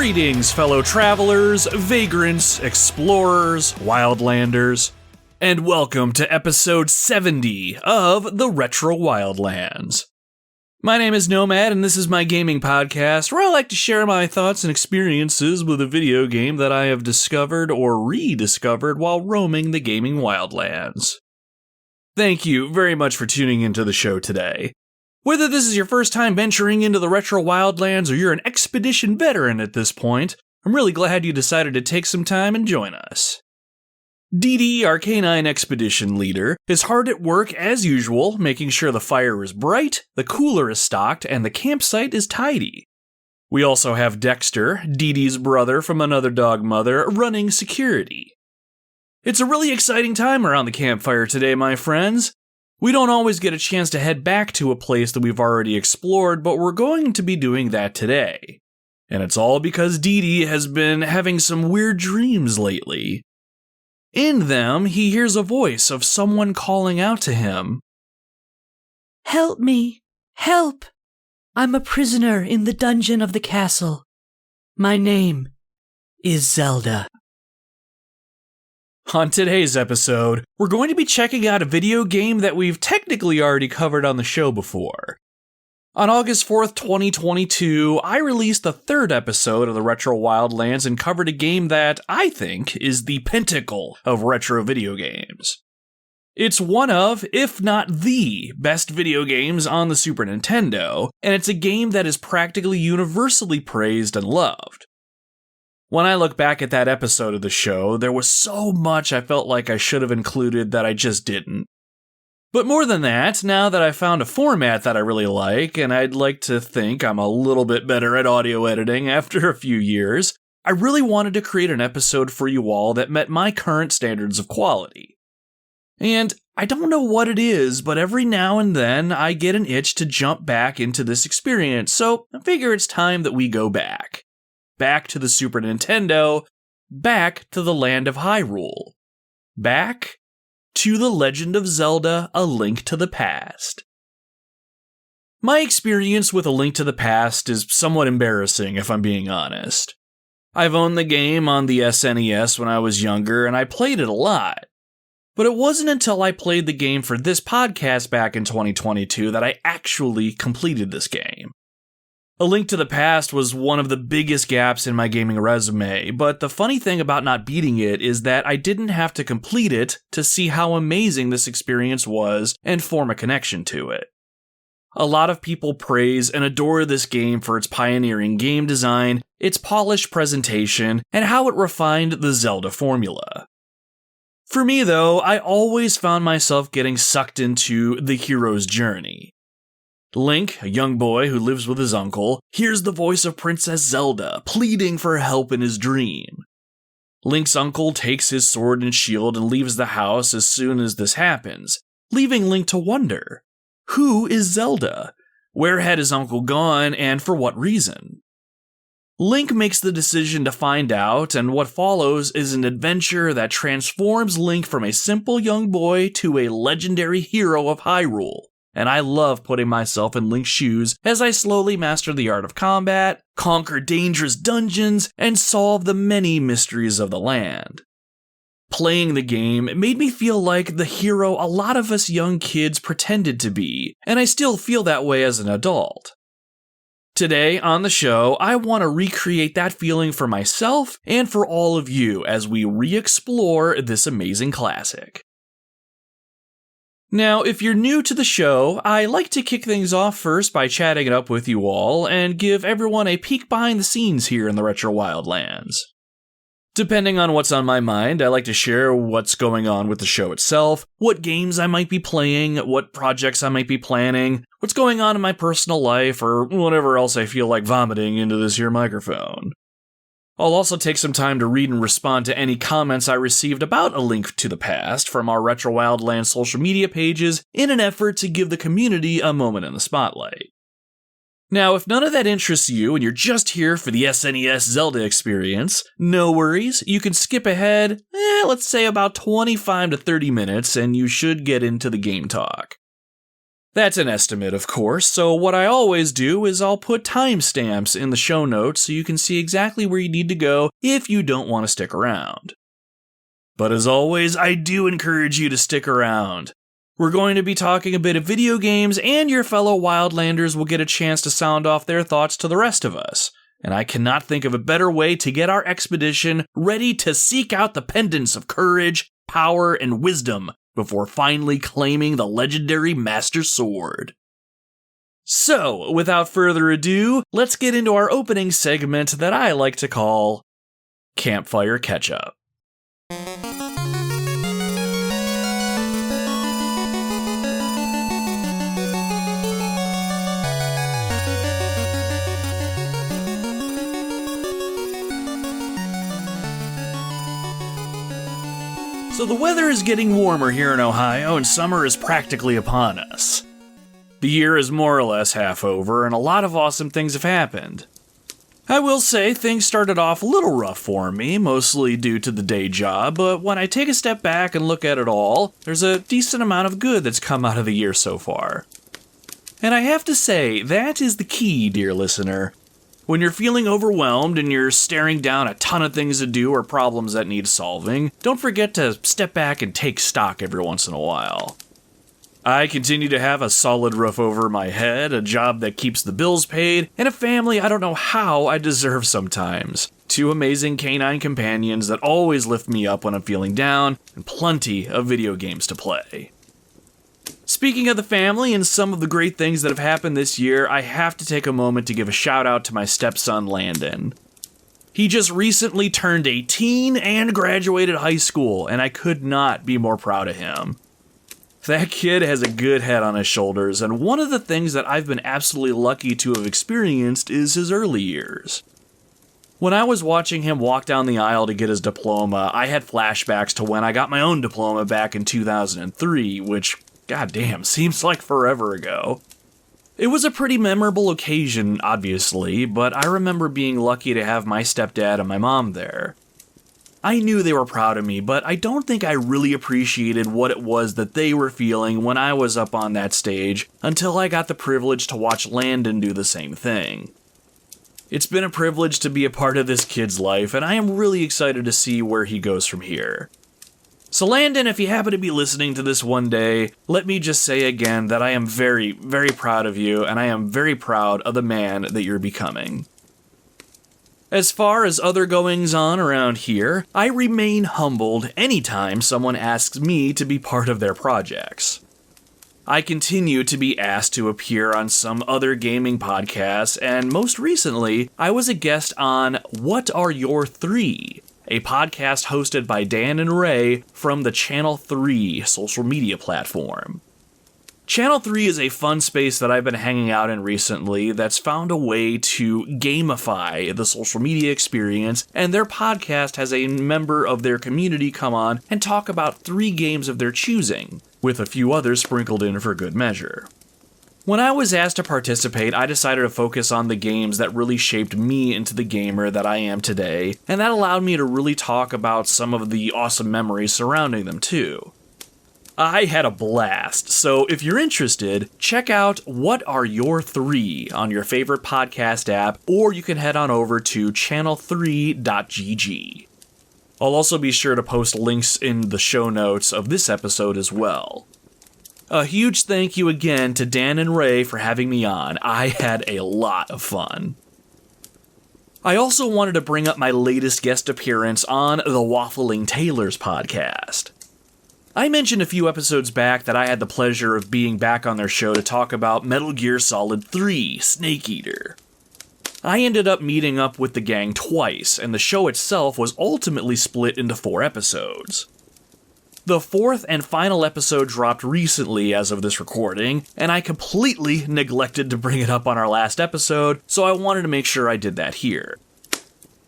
Greetings, fellow travelers, vagrants, explorers, wildlanders, and welcome to episode 70 of the Retro Wildlands. My name is Nomad, and this is my gaming podcast where I like to share my thoughts and experiences with a video game that I have discovered or rediscovered while roaming the gaming wildlands. Thank you very much for tuning into the show today. Whether this is your first time venturing into the Retro Wildlands or you're an expedition veteran at this point, I'm really glad you decided to take some time and join us. Dee, our canine expedition leader, is hard at work as usual, making sure the fire is bright, the cooler is stocked, and the campsite is tidy. We also have Dexter, Dee's brother from another dog mother, running security. It's a really exciting time around the campfire today, my friends. We don't always get a chance to head back to a place that we've already explored, but we're going to be doing that today. And it's all because Dee has been having some weird dreams lately. In them, he hears a voice of someone calling out to him. Help me! Help! I'm a prisoner in the dungeon of the castle. My name is Zelda. On today's episode, we're going to be checking out a video game that we've technically already covered on the show before. On August 4th, 2022, I released the third episode of the Retro Wildlands and covered a game that I think is the pinnacle of retro video games. It's one of, if not the, best video games on the Super Nintendo, and it's a game that is practically universally praised and loved. When I look back at that episode of the show, there was so much I felt like I should have included that I just didn't. But more than that, now that I found a format that I really like, and I'd like to think I'm a little bit better at audio editing after a few years, I really wanted to create an episode for you all that met my current standards of quality. And I don't know what it is, but every now and then I get an itch to jump back into this experience, so I figure it's time that we go back. Back to the Super Nintendo, back to the land of Hyrule, back to the Legend of Zelda: A Link to the Past. My experience with A Link to the Past is somewhat embarrassing, if I'm being honest. I've owned the game on the SNES when I was younger, and I played it a lot. But it wasn't until I played the game for this podcast back in 2022 that I actually completed this game. A Link to the Past was one of the biggest gaps in my gaming resume, but the funny thing about not beating it is that I didn't have to complete it to see how amazing this experience was and form a connection to it. A lot of people praise and adore this game for its pioneering game design, its polished presentation, and how it refined the Zelda formula. For me though, I always found myself getting sucked into the hero's journey. Link, a young boy who lives with his uncle, hears the voice of Princess Zelda pleading for help in his dream. Link's uncle takes his sword and shield and leaves the house as soon as this happens, leaving Link to wonder, who is Zelda? Where had his uncle gone, and for what reason? Link makes the decision to find out, and what follows is an adventure that transforms Link from a simple young boy to a legendary hero of Hyrule. And I love putting myself in Link's shoes as I slowly master the art of combat, conquer dangerous dungeons, and solve the many mysteries of the land. Playing the game made me feel like the hero a lot of us young kids pretended to be, and I still feel that way as an adult. Today on the show, I want to recreate that feeling for myself and for all of you as we re-explore this amazing classic. Now, if you're new to the show, I like to kick things off first by chatting it up with you all and give everyone a peek behind the scenes here in the Retro Wildlands. Depending on what's on my mind, I like to share what's going on with the show itself, what games I might be playing, what projects I might be planning, what's going on in my personal life, or whatever else I feel like vomiting into this here microphone. I'll also take some time to read and respond to any comments I received about A Link to the Past from our Retro Wildlands social media pages in an effort to give the community a moment in the spotlight. Now, if none of that interests you and you're just here for the SNES Zelda experience, no worries, you can skip ahead, let's say about 25 to 30 minutes and you should get into the game talk. That's an estimate, of course, so what I always do is I'll put timestamps in the show notes so you can see exactly where you need to go if you don't want to stick around. But as always, I do encourage you to stick around. We're going to be talking a bit of video games, and your fellow Wildlanders will get a chance to sound off their thoughts to the rest of us. And I cannot think of a better way to get our expedition ready to seek out the pendants of courage, power, and wisdom before finally claiming the legendary Master Sword. So, without further ado, let's get into our opening segment that I like to call Campfire Catchup. So the weather is getting warmer here in Ohio, and summer is practically upon us. The year is more or less half over, and a lot of awesome things have happened. I will say things started off a little rough for me, mostly due to the day job, but when I take a step back and look at it all, there's a decent amount of good that's come out of the year so far. And I have to say, that is the key, dear listener. When you're feeling overwhelmed and you're staring down a ton of things to do or problems that need solving, don't forget to step back and take stock every once in a while. I continue to have a solid roof over my head, a job that keeps the bills paid, and a family I don't know how I deserve sometimes. 2 amazing canine companions that always lift me up when I'm feeling down, and plenty of video games to play. Speaking of the family and some of the great things that have happened this year, I have to take a moment to give a shout out to my stepson Landon. He just recently turned 18 and graduated high school, and I could not be more proud of him. That kid has a good head on his shoulders, and one of the things that I've been absolutely lucky to have experienced is his early years. When I was watching him walk down the aisle to get his diploma, I had flashbacks to when I got my own diploma back in 2003, which, goddamn, seems like forever ago. It was a pretty memorable occasion, obviously, but I remember being lucky to have my stepdad and my mom there. I knew they were proud of me, but I don't think I really appreciated what it was that they were feeling when I was up on that stage until I got the privilege to watch Landon do the same thing. It's been a privilege to be a part of this kid's life, and I am really excited to see where he goes from here. So Landon, if you happen to be listening to this one day, let me just say again that I am very, very proud of you, and I am very proud of the man that you're becoming. As far as other goings-on around here, I remain humbled anytime someone asks me to be part of their projects. I continue to be asked to appear on some other gaming podcasts, and most recently, I was a guest on What Are Your 3? A podcast hosted by Dan and Ray from the Channel 3 social media platform. Channel 3 is a fun space that I've been hanging out in recently that's found a way to gamify the social media experience, and their podcast has a member of their community come on and talk about 3 games of their choosing, with a few others sprinkled in for good measure. When I was asked to participate, I decided to focus on the games that really shaped me into the gamer that I am today, and that allowed me to really talk about some of the awesome memories surrounding them too. I had a blast, so if you're interested, check out What Are Your 3 on your favorite podcast app, or you can head on over to channel3.gg. I'll also be sure to post links in the show notes of this episode as well. A huge thank you again to Dan and Ray for having me on. I had a lot of fun. I also wanted to bring up my latest guest appearance on the Waffling Tailors podcast. I mentioned a few episodes back that I had the pleasure of being back on their show to talk about Metal Gear Solid 3: Snake Eater. I ended up meeting up with the gang twice, and the show itself was ultimately split into 4 episodes. The 4th and final episode dropped recently as of this recording, and I completely neglected to bring it up on our last episode, so I wanted to make sure I did that here.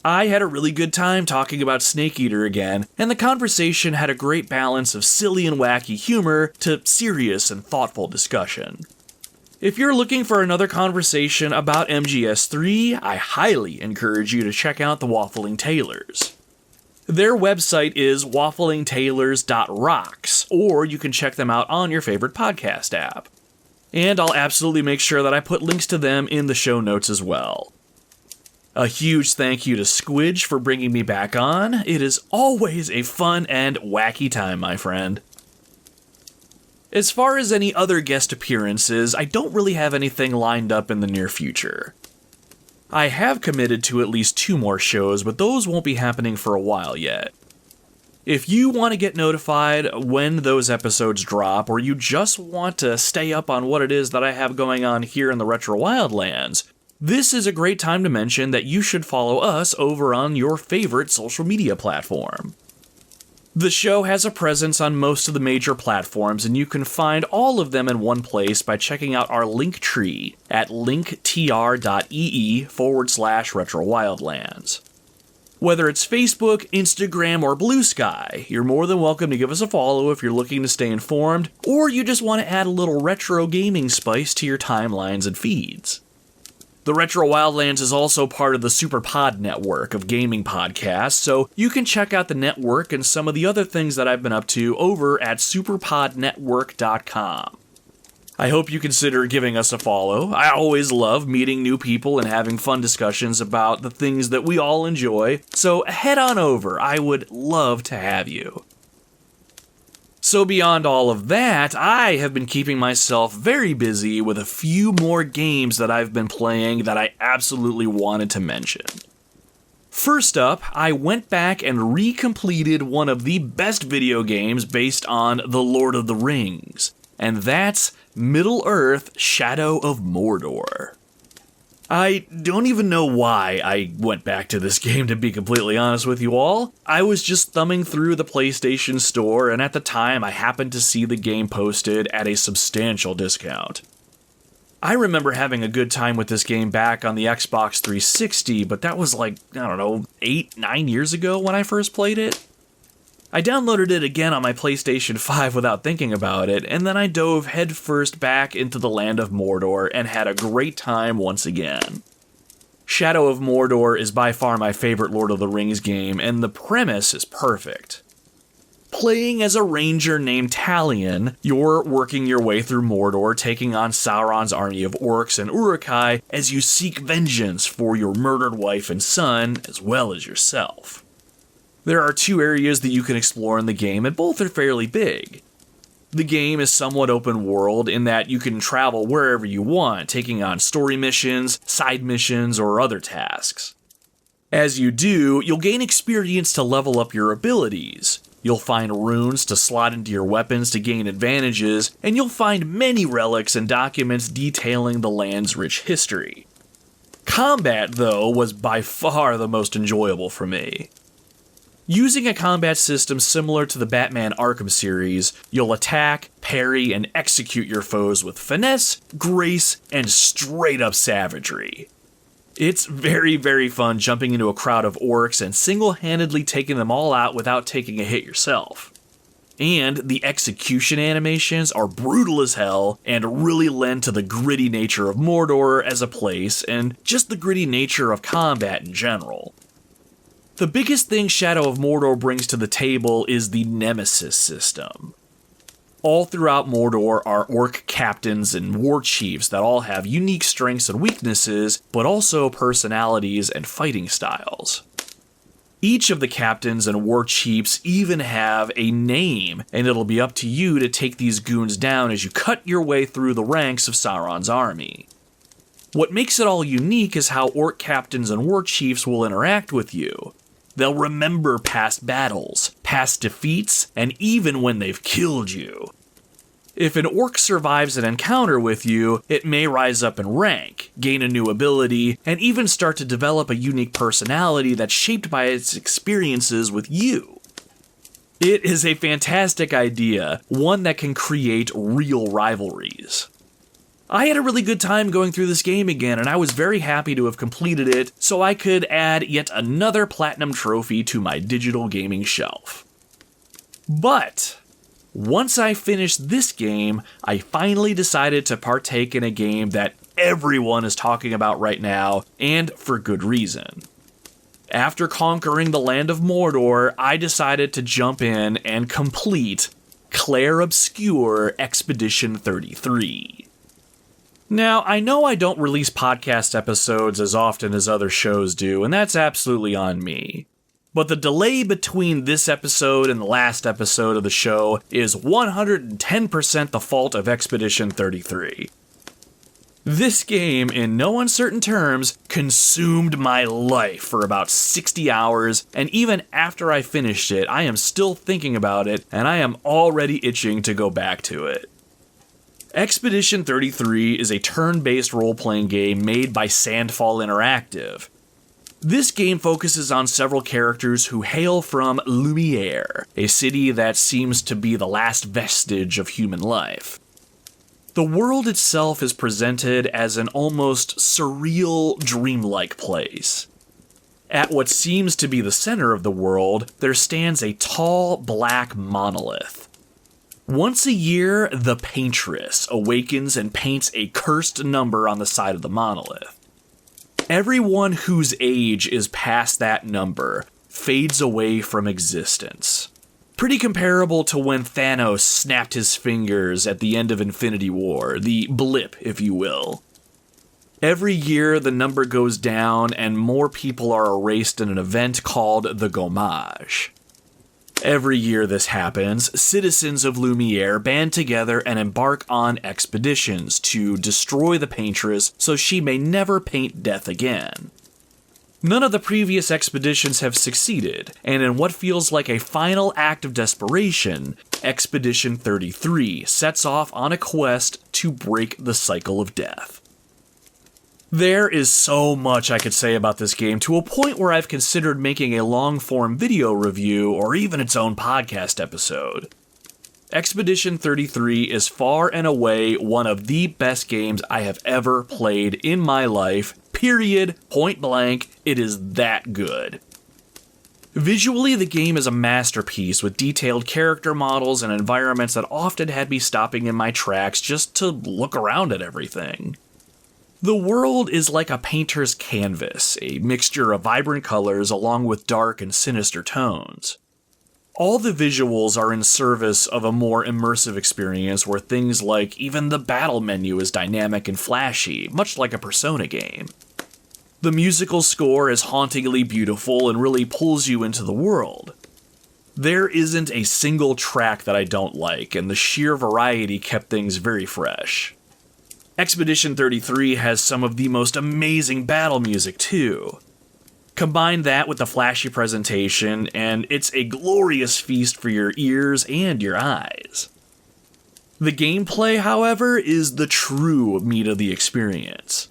I had a really good time talking about Snake Eater again, and the conversation had a great balance of silly and wacky humor to serious and thoughtful discussion. If you're looking for another conversation about MGS3, I highly encourage you to check out the Waffling Tailors. Their website is wafflingtailors.rocks, or you can check them out on your favorite podcast app. and I'll absolutely make sure that I put links to them in the show notes as well. A huge thank you to Squidge for bringing me back on. It is always a fun and wacky time, my friend. As far as any other guest appearances, I don't really have anything lined up in the near future. I have committed to at least 2 more shows, but those won't be happening for a while yet. If you want to get notified when those episodes drop, or you just want to stay up on what it is that I have going on here in the Retro Wildlands, this is a great time to mention that you should follow us over on your favorite social media platform. The show has a presence on most of the major platforms, and you can find all of them in one place by checking out our link tree at linktr.ee/retrowildlands. Whether it's Facebook, Instagram, or Blue Sky, you're more than welcome to give us a follow if you're looking to stay informed, or you just want to add a little retro gaming spice to your timelines and feeds. The Retro Wildlands is also part of the SuperPod network of gaming podcasts, so you can check out the network and some of the other things that I've been up to over at superpodnetwork.com. I hope you consider giving us a follow. I always love meeting new people and having fun discussions about the things that we all enjoy, so head on over. I would love to have you. So beyond all of that, I have been keeping myself very busy with a few more games that I've been playing that I absolutely wanted to mention. First up, I went back and recompleted one of the best video games based on The Lord of the Rings, and that's Middle-earth: Shadow of Mordor. I don't even know why I went back to this game, to be completely honest with you all. I was just thumbing through the PlayStation Store, and at the time I happened to see the game posted at a substantial discount. I remember having a good time with this game back on the Xbox 360, but that was 8-9 years ago when I first played it. I downloaded it again on my PlayStation 5 without thinking about it, and then I dove headfirst back into the land of Mordor and had a great time once again. Shadow of Mordor is by far my favorite Lord of the Rings game, and the premise is perfect. Playing as a ranger named Talion, you're working your way through Mordor, taking on Sauron's army of orcs and Uruk-hai as you seek vengeance for your murdered wife and son, as well as yourself. There are 2 areas that you can explore in the game, and both are fairly big. The game is somewhat open world in that you can travel wherever you want, taking on story missions, side missions, or other tasks. As you do, you'll gain experience to level up your abilities. You'll find runes to slot into your weapons to gain advantages, and you'll find many relics and documents detailing the land's rich history. Combat, though, was by far the most enjoyable for me. Using a combat system similar to the Batman Arkham series, you'll attack, parry, and execute your foes with finesse, grace, and straight-up savagery. It's very, very fun jumping into a crowd of orcs and single-handedly taking them all out without taking a hit yourself. And the execution animations are brutal as hell and really lend to the gritty nature of Mordor as a place and just the gritty nature of combat in general. The biggest thing Shadow of Mordor brings to the table is the Nemesis system. All throughout Mordor are orc captains and war chiefs that all have unique strengths and weaknesses, but also personalities and fighting styles. Each of the captains and war chiefs even have a name, and it'll be up to you to take these goons down as you cut your way through the ranks of Sauron's army. What makes it all unique is how orc captains and war chiefs will interact with you. They'll remember past battles, past defeats, and even when they've killed you. If an orc survives an encounter with you, it may rise up in rank, gain a new ability, and even start to develop a unique personality that's shaped by its experiences with you. It is a fantastic idea, one that can create real rivalries. I had a really good time going through this game again, and I was very happy to have completed it so I could add yet another platinum trophy to my digital gaming shelf. But once I finished this game, I finally decided to partake in a game that everyone is talking about right now, and for good reason. After conquering the land of Mordor, I decided to jump in and complete Clair Obscur Expedition 33. Now, I know I don't release podcast episodes as often as other shows do, and that's absolutely on me. But the delay between this episode and the last episode of the show is 110% the fault of Expedition 33. This game, in no uncertain terms, consumed my life for about 60 hours, and even after I finished it, I am still thinking about it, and I am already itching to go back to it. Expedition 33 is a turn-based role-playing game made by Sandfall Interactive. This game focuses on several characters who hail from Lumiere, a city that seems to be the last vestige of human life. The world itself is presented as an almost surreal, dreamlike place. At what seems to be the center of the world, there stands a tall, black monolith. Once a year, the Paintress awakens and paints a cursed number on the side of the monolith. Everyone whose age is past that number fades away from existence. Pretty comparable to when Thanos snapped his fingers at the end of Infinity War, the blip, if you will. Every year, the number goes down and more people are erased in an event called the Gommage. Every year this happens, citizens of Lumiere band together and embark on expeditions to destroy the Paintress so she may never paint death again. None of the previous expeditions have succeeded, and in what feels like a final act of desperation, Expedition 33 sets off on a quest to break the cycle of death. There is so much I could say about this game, to a point where I've considered making a long-form video review or even its own podcast episode. Expedition 33 is far and away one of the best games I have ever played in my life, period, point blank, it is that good. Visually, the game is a masterpiece with detailed character models and environments that often had me stopping in my tracks just to look around at everything. The world is like a painter's canvas, a mixture of vibrant colors along with dark and sinister tones. All the visuals are in service of a more immersive experience where things like even the battle menu is dynamic and flashy, much like a Persona game. The musical score is hauntingly beautiful and really pulls you into the world. There isn't a single track that I don't like, and the sheer variety kept things very fresh. Expedition 33 has some of the most amazing battle music too. Combine that with the flashy presentation, and it's a glorious feast for your ears and your eyes. The gameplay, however, is the true meat of the experience.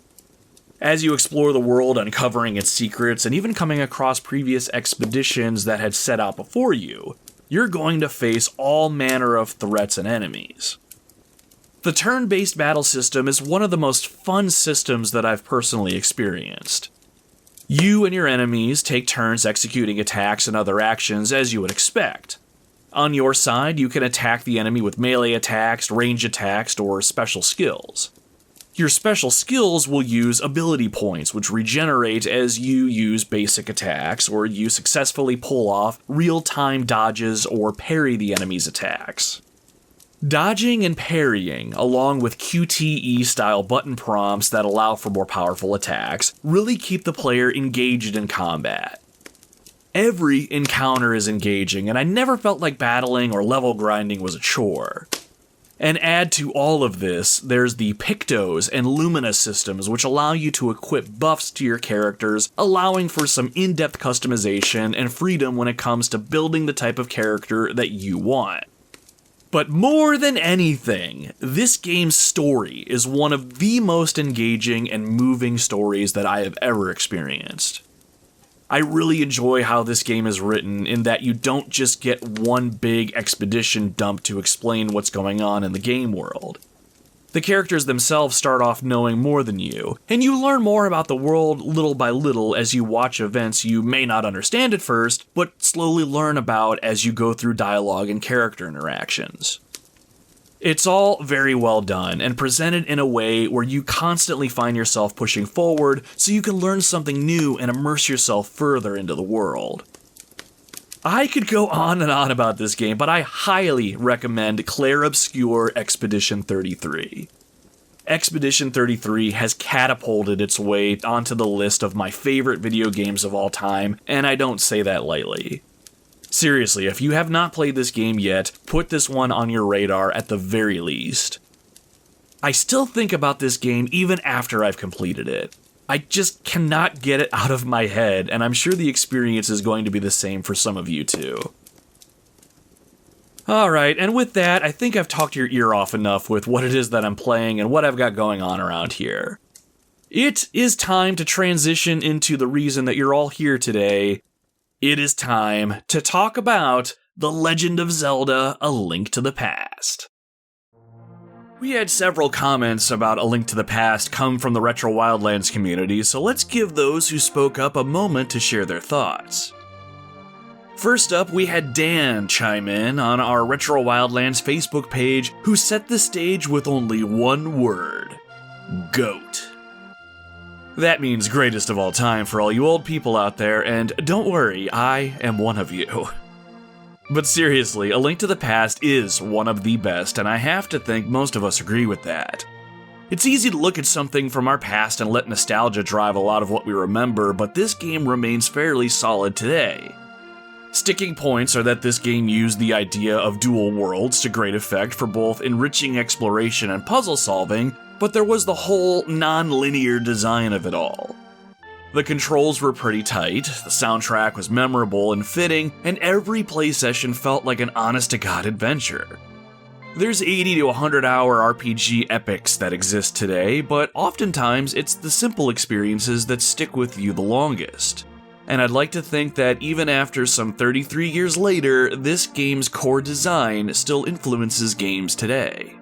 As you explore the world, uncovering its secrets, and even coming across previous expeditions that had set out before you, you're going to face all manner of threats and enemies. The turn-based battle system is one of the most fun systems that I've personally experienced. You and your enemies take turns executing attacks and other actions as you would expect. On your side, you can attack the enemy with melee attacks, range attacks, or special skills. Your special skills will use ability points, which regenerate as you use basic attacks, or you successfully pull off real-time dodges or parry the enemy's attacks. Dodging and parrying, along with QTE-style button prompts that allow for more powerful attacks, really keep the player engaged in combat. Every encounter is engaging, and I never felt like battling or level grinding was a chore. And add to all of this, there's the Pictos and Lumina systems, which allow you to equip buffs to your characters, allowing for some in-depth customization and freedom when it comes to building the type of character that you want. But more than anything, this game's story is one of the most engaging and moving stories that I have ever experienced. I really enjoy how this game is written in that you don't just get one big expedition dump to explain what's going on in the game world. The characters themselves start off knowing more than you, and you learn more about the world little by little as you watch events you may not understand at first, but slowly learn about as you go through dialogue and character interactions. It's all very well done and presented in a way where you constantly find yourself pushing forward so you can learn something new and immerse yourself further into the world. I could go on and on about this game, but I highly recommend Clair Obscur Expedition 33. Expedition 33 has catapulted its way onto the list of my favorite video games of all time, and I don't say that lightly. Seriously, if you have not played this game yet, put this one on your radar at the very least. I still think about this game even after I've completed it. I just cannot get it out of my head, and I'm sure the experience is going to be the same for some of you too. Alright, and with that, I think I've talked your ear off enough with what it is that I'm playing and what I've got going on around here. It is time to transition into the reason that you're all here today. It is time to talk about The Legend of Zelda: A Link to the Past. We had several comments about A Link to the Past come from the Retro Wildlands community, so let's give those who spoke up a moment to share their thoughts. First up, we had Dan chime in on our Retro Wildlands Facebook page, who set the stage with only one word: GOAT. That means greatest of all time for all you old people out there, and don't worry, I am one of you. But seriously, A Link to the Past is one of the best, and I have to think most of us agree with that. It's easy to look at something from our past and let nostalgia drive a lot of what we remember, but this game remains fairly solid today. Sticking points are that this game used the idea of dual worlds to great effect for both enriching exploration and puzzle solving, but there was the whole non-linear design of it all. The controls were pretty tight, the soundtrack was memorable and fitting, and every play session felt like an honest-to-God adventure. There's 80 to 100 hour RPG epics that exist today, but oftentimes it's the simple experiences that stick with you the longest. And I'd like to think that even after some 33 years later, this game's core design still influences games today.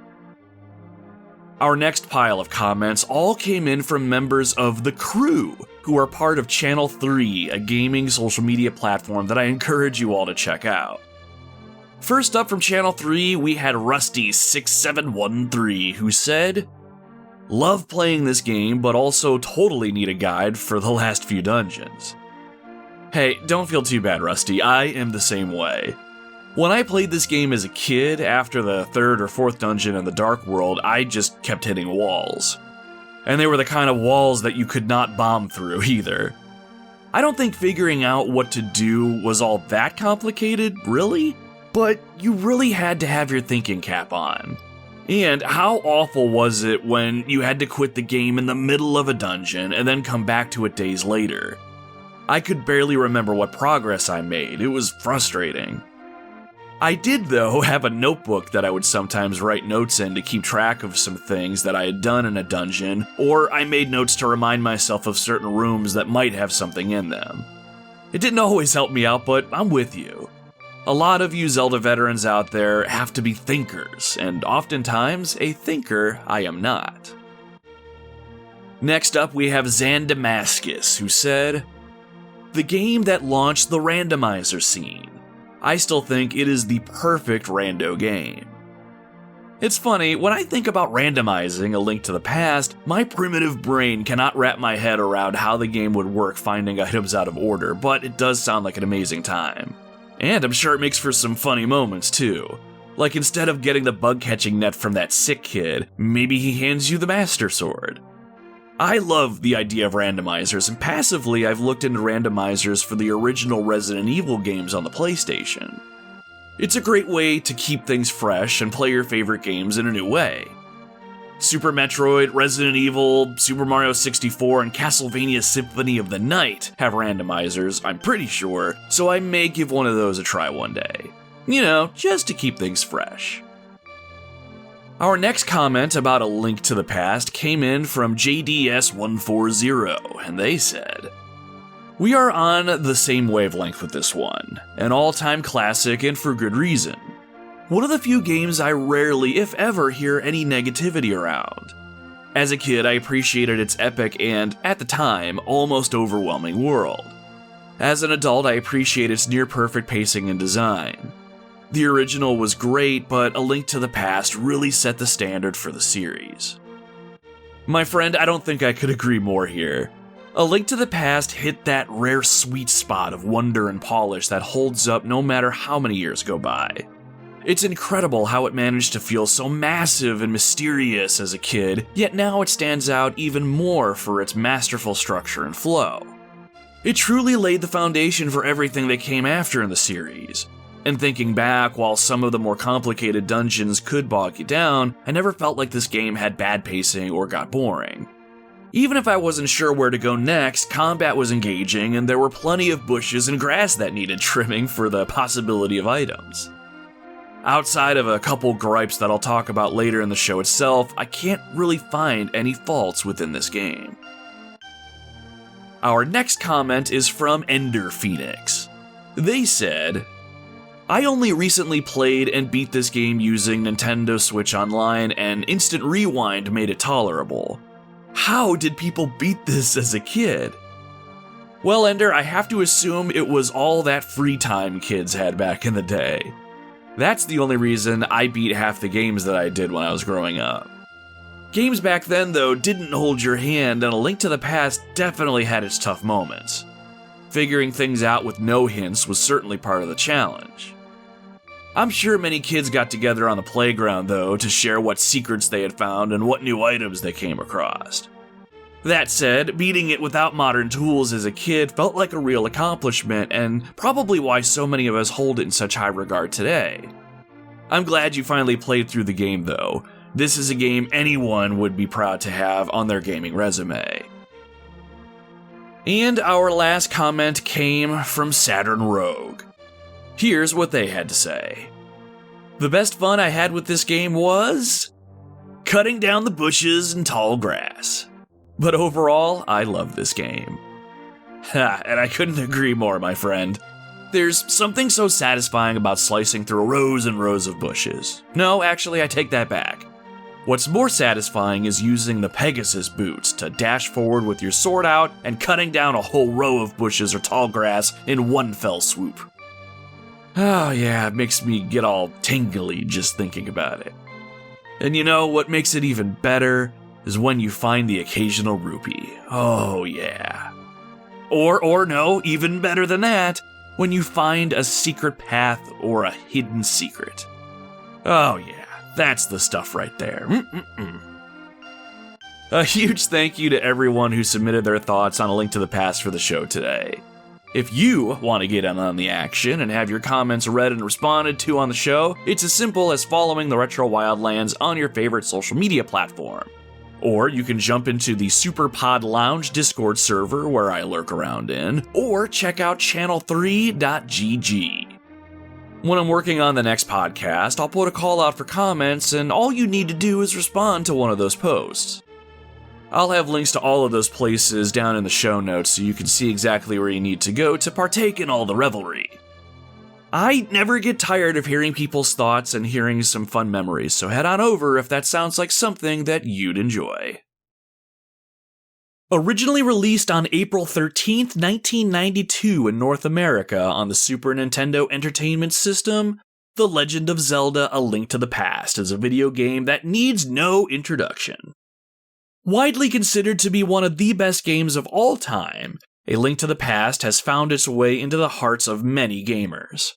Our next pile of comments all came in from members of The Crew, who are part of Channel 3, a gaming social media platform that I encourage you all to check out. First up from Channel 3, we had Rusty6713, who said, "Love playing this game, but also totally need a guide for the last few dungeons." Hey, don't feel too bad, Rusty, I am the same way. When I played this game as a kid, after the 3rd or 4th dungeon in the Dark World, I just kept hitting walls. And they were the kind of walls that you could not bomb through either. I don't think figuring out what to do was all that complicated, really, but you really had to have your thinking cap on. And how awful was it when you had to quit the game in the middle of a dungeon and then come back to it days later? I could barely remember what progress I made, it was frustrating. I did, though, have a notebook that I would sometimes write notes in to keep track of some things that I had done in a dungeon, or I made notes to remind myself of certain rooms that might have something in them. It didn't always help me out, but I'm with you. A lot of you Zelda veterans out there have to be thinkers, and oftentimes a thinker I am not. Next up, we have Zandamascus, who said, "The game that launched the randomizer scene. I still think it is the perfect rando game." It's funny, when I think about randomizing A Link to the Past, my primitive brain cannot wrap my head around how the game would work finding items out of order, but it does sound like an amazing time. And I'm sure it makes for some funny moments too. Like instead of getting the bug-catching net from that sick kid, maybe he hands you the Master Sword. I love the idea of randomizers, and passively I've looked into randomizers for the original Resident Evil games on the PlayStation. It's a great way to keep things fresh and play your favorite games in a new way. Super Metroid, Resident Evil, Super Mario 64, and Castlevania Symphony of the Night have randomizers, I'm pretty sure, so I may give one of those a try one day. You know, just to keep things fresh. Our next comment about A Link to the Past came in from JDS140, and they said, "We are on the same wavelength with this one, an all-time classic and for good reason. One of the few games I rarely, if ever, hear any negativity around. As a kid, I appreciated its epic and, at the time, almost overwhelming world. As an adult, I appreciate its near-perfect pacing and design. The original was great, but A Link to the Past really set the standard for the series." My friend, I don't think I could agree more here. A Link to the Past hit that rare sweet spot of wonder and polish that holds up no matter how many years go by. It's incredible how it managed to feel so massive and mysterious as a kid, yet now it stands out even more for its masterful structure and flow. It truly laid the foundation for everything that came after in the series. And thinking back, while some of the more complicated dungeons could bog you down, I never felt like this game had bad pacing or got boring. Even if I wasn't sure where to go next, combat was engaging and there were plenty of bushes and grass that needed trimming for the possibility of items. Outside of a couple gripes that I'll talk about later in the show itself, I can't really find any faults within this game. Our next comment is from Ender Phoenix. They said, I only recently played and beat this game using Nintendo Switch Online, and Instant Rewind made it tolerable. How did people beat this as a kid? Well, Ender, I have to assume it was all that free time kids had back in the day. That's the only reason I beat half the games that I did when I was growing up. Games back then, though, didn't hold your hand, and A Link to the Past definitely had its tough moments. Figuring things out with no hints was certainly part of the challenge. I'm sure many kids got together on the playground, though, to share what secrets they had found and what new items they came across. That said, beating it without modern tools as a kid felt like a real accomplishment, and probably why so many of us hold it in such high regard today. I'm glad you finally played through the game, though. This is a game anyone would be proud to have on their gaming resume. And our last comment came from Saturn Rogue. Here's what they had to say. The best fun I had with this game was cutting down the bushes and tall grass. But overall, I love this game. Ha, and I couldn't agree more, my friend. There's something so satisfying about slicing through rows and rows of bushes. No, actually, I take that back. What's more satisfying is using the Pegasus boots to dash forward with your sword out and cutting down a whole row of bushes or tall grass in one fell swoop. Oh yeah, it makes me get all tingly just thinking about it. And you know what makes it even better? Is when you find the occasional rupee. Oh yeah. Or no, even better than that, when you find a secret path or a hidden secret. Oh yeah, that's the stuff right there. A huge thank you to everyone who submitted their thoughts on A Link to the Past for the show today. If you want to get in on the action and have your comments read and responded to on the show, it's as simple as following the Retro Wildlands on your favorite social media platform. Or you can jump into the SuperPod Lounge Discord server where I lurk around in, or check out channel3.gg. When I'm working on the next podcast, I'll put a call out for comments, and all you need to do is respond to one of those posts. I'll have links to all of those places down in the show notes so you can see exactly where you need to go to partake in all the revelry. I never get tired of hearing people's thoughts and hearing some fun memories, so head on over if that sounds like something that you'd enjoy. Originally released on April 13th, 1992 in North America on the Super Nintendo Entertainment System, The Legend of Zelda: A Link to the Past is a video game that needs no introduction. Widely considered to be one of the best games of all time, A Link to the Past has found its way into the hearts of many gamers.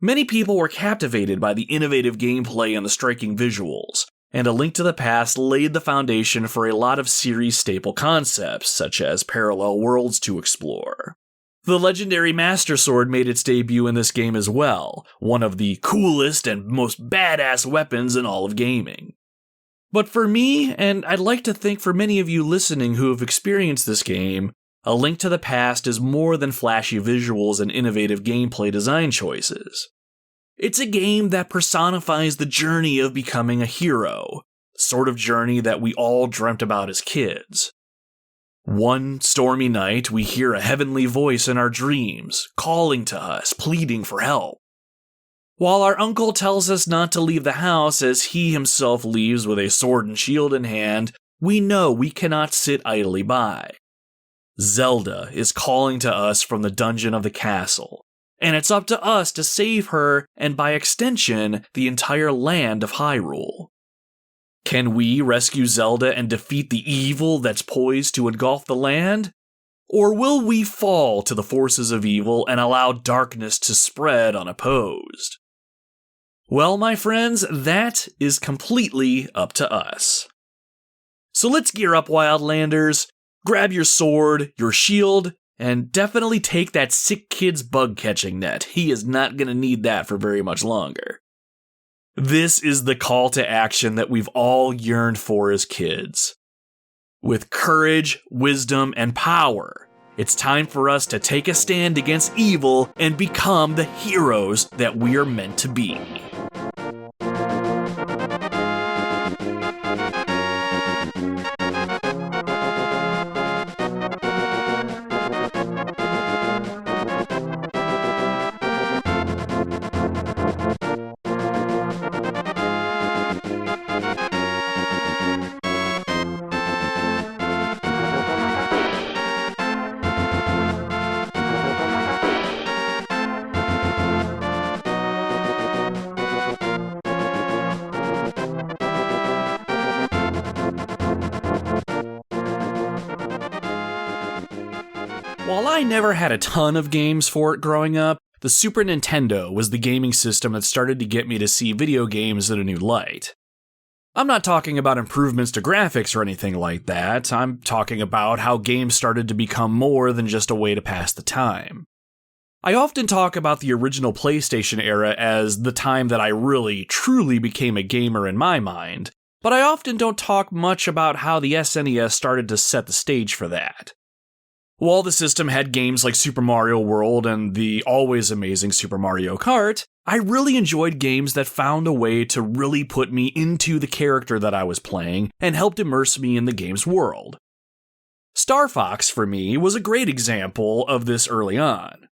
Many people were captivated by the innovative gameplay and the striking visuals, and A Link to the Past laid the foundation for a lot of series staple concepts, such as parallel worlds to explore. The legendary Master Sword made its debut in this game as well, one of the coolest and most badass weapons in all of gaming. But for me, and I'd like to think for many of you listening who have experienced this game, A Link to the Past is more than flashy visuals and innovative gameplay design choices. It's a game that personifies the journey of becoming a hero, the sort of journey that we all dreamt about as kids. One stormy night, we hear a heavenly voice in our dreams, calling to us, pleading for help. While our uncle tells us not to leave the house as he himself leaves with a sword and shield in hand, we know we cannot sit idly by. Zelda is calling to us from the dungeon of the castle, and it's up to us to save her and by extension, the entire land of Hyrule. Can we rescue Zelda and defeat the evil that's poised to engulf the land? Or will we fall to the forces of evil and allow darkness to spread unopposed? Well, my friends, that is completely up to us. So let's gear up, Wildlanders. Grab your sword, your shield, and definitely take that sick kid's bug catching net. He is not going to need that for very much longer. This is the call to action that we've all yearned for as kids. With courage, wisdom, and power, it's time for us to take a stand against evil and become the heroes that we are meant to be. While I never had a ton of games for it growing up, the Super Nintendo was the gaming system that started to get me to see video games in a new light. I'm not talking about improvements to graphics or anything like that. I'm talking about how games started to become more than just a way to pass the time. I often talk about the original PlayStation era as the time that I really, truly became a gamer in my mind, but I often don't talk much about how the SNES started to set the stage for that. While the system had games like Super Mario World and the always amazing Super Mario Kart, I really enjoyed games that found a way to really put me into the character that I was playing and helped immerse me in the game's world. Star Fox, for me, was a great example of this early on.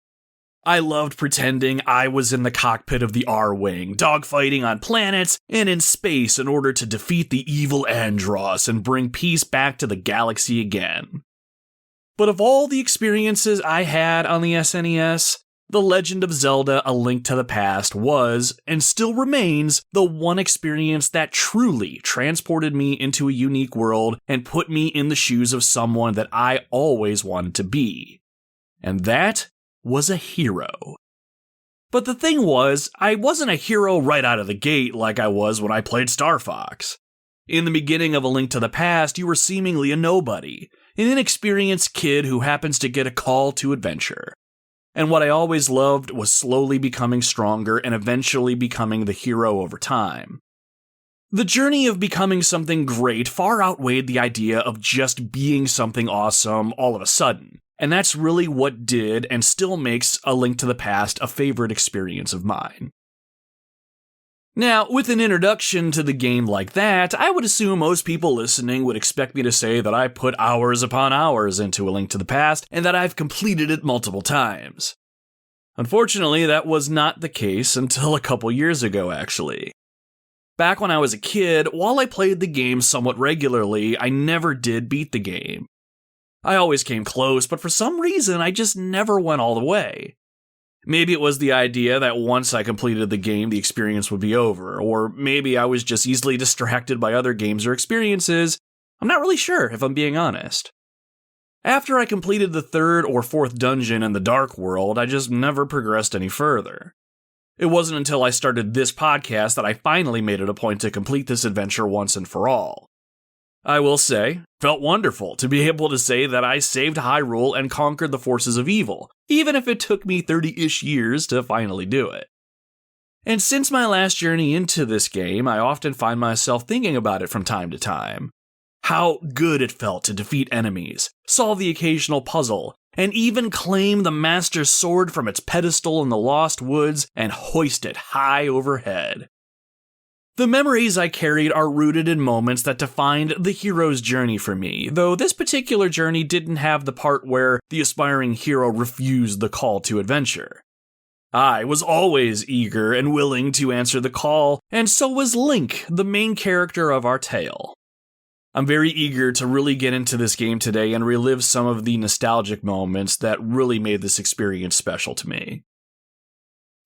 I loved pretending I was in the cockpit of the R-Wing, dogfighting on planets and in space in order to defeat the evil Andross and bring peace back to the galaxy again. But of all the experiences I had on the SNES, The Legend of Zelda: A Link to the Past was, and still remains, the one experience that truly transported me into a unique world and put me in the shoes of someone that I always wanted to be. And that was a hero. But the thing was, I wasn't a hero right out of the gate like I was when I played Star Fox. In the beginning of A Link to the Past, you were seemingly a nobody, an inexperienced kid who happens to get a call to adventure. And what I always loved was slowly becoming stronger and eventually becoming the hero over time. The journey of becoming something great far outweighed the idea of just being something awesome all of a sudden, and that's really what did and still makes A Link to the Past a favorite experience of mine. Now, with an introduction to the game like that, I would assume most people listening would expect me to say that I put hours upon hours into A Link to the Past and that I've completed it multiple times. Unfortunately, that was not the case until a couple years ago, actually. Back when I was a kid, while I played the game somewhat regularly, I never did beat the game. I always came close, but for some reason, I just never went all the way. Maybe it was the idea that once I completed the game, the experience would be over, or maybe I was just easily distracted by other games or experiences. I'm not really sure, if I'm being honest. After I completed the third or fourth dungeon in the Dark World, I just never progressed any further. It wasn't until I started this podcast that I finally made it a point to complete this adventure once and for all. I will say, felt wonderful to be able to say that I saved Hyrule and conquered the forces of evil, even if it took me 30-ish years to finally do it. And since my last journey into this game, I often find myself thinking about it from time to time. How good it felt to defeat enemies, solve the occasional puzzle, and even claim the Master's Sword from its pedestal in the Lost Woods and hoist it high overhead. The memories I carried are rooted in moments that defined the hero's journey for me, though this particular journey didn't have the part where the aspiring hero refused the call to adventure. I was always eager and willing to answer the call, and so was Link, the main character of our tale. I'm very eager to really get into this game today and relive some of the nostalgic moments that really made this experience special to me.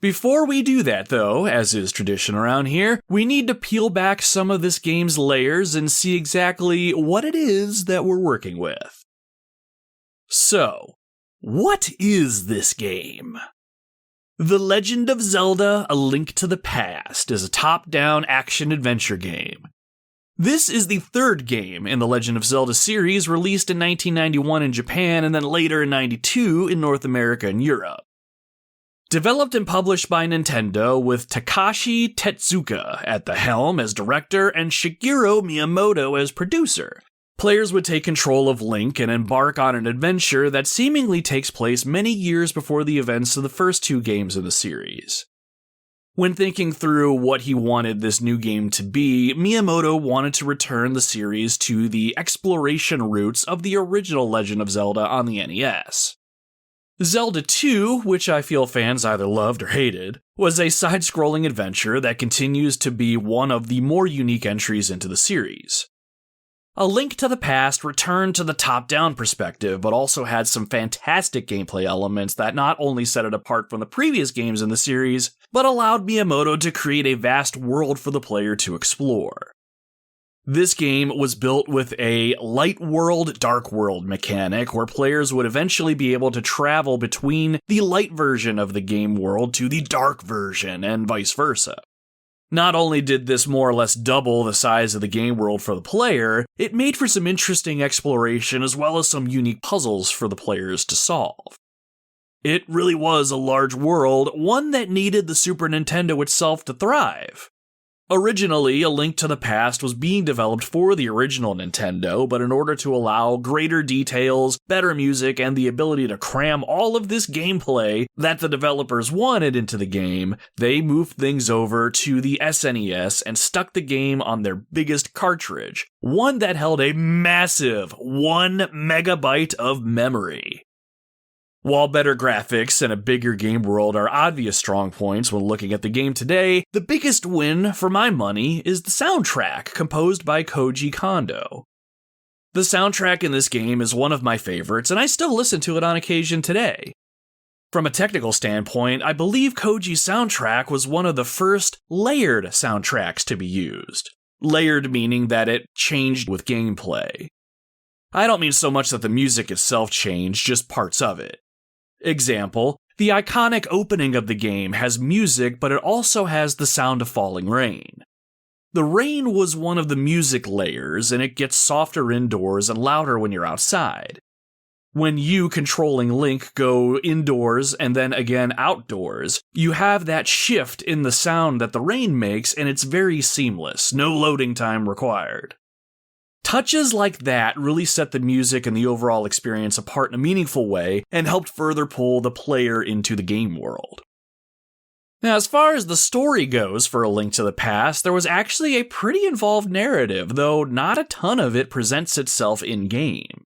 Before we do that, though, as is tradition around here, we need to peel back some of this game's layers and see exactly what it is that we're working with. So, what is this game? The Legend of Zelda: A Link to the Past is a top-down action-adventure game. This is the third game in the Legend of Zelda series, released in 1991 in Japan and then later in 92 in North America and Europe. Developed and published by Nintendo, with Takashi Tezuka at the helm as director and Shigeru Miyamoto as producer. Players would take control of Link and embark on an adventure that seemingly takes place many years before the events of the first two games in the series. When thinking through what he wanted this new game to be, Miyamoto wanted to return the series to the exploration roots of the original Legend of Zelda on the NES. Zelda 2, which I feel fans either loved or hated, was a side-scrolling adventure that continues to be one of the more unique entries into the series. A Link to the Past returned to the top-down perspective, but also had some fantastic gameplay elements that not only set it apart from the previous games in the series, but allowed Miyamoto to create a vast world for the player to explore. This game was built with a light world, dark world mechanic, where players would eventually be able to travel between the light version of the game world to the dark version, and vice versa. Not only did this more or less double the size of the game world for the player, it made for some interesting exploration as well as some unique puzzles for the players to solve. It really was a large world, one that needed the Super Nintendo itself to thrive. Originally, A Link to the Past was being developed for the original Nintendo, but in order to allow greater details, better music, and the ability to cram all of this gameplay that the developers wanted into the game, they moved things over to the SNES and stuck the game on their biggest cartridge, one that held a massive 1 megabyte of memory. While better graphics and a bigger game world are obvious strong points when looking at the game today, the biggest win, for my money, is the soundtrack composed by Koji Kondo. The soundtrack in this game is one of my favorites, and I still listen to it on occasion today. From a technical standpoint, I believe Koji's soundtrack was one of the first layered soundtracks to be used. Layered meaning that it changed with gameplay. I don't mean so much that the music itself changed, just parts of it. Example, the iconic opening of the game has music, but it also has the sound of falling rain. The rain was one of the music layers, and it gets softer indoors and louder when you're outside. When you, controlling Link, go indoors and then again outdoors, you have that shift in the sound that the rain makes, and it's very seamless, no loading time required. Touches like that really set the music and the overall experience apart in a meaningful way and helped further pull the player into the game world. Now, as far as the story goes for A Link to the Past, there was actually a pretty involved narrative, though not a ton of it presents itself in-game.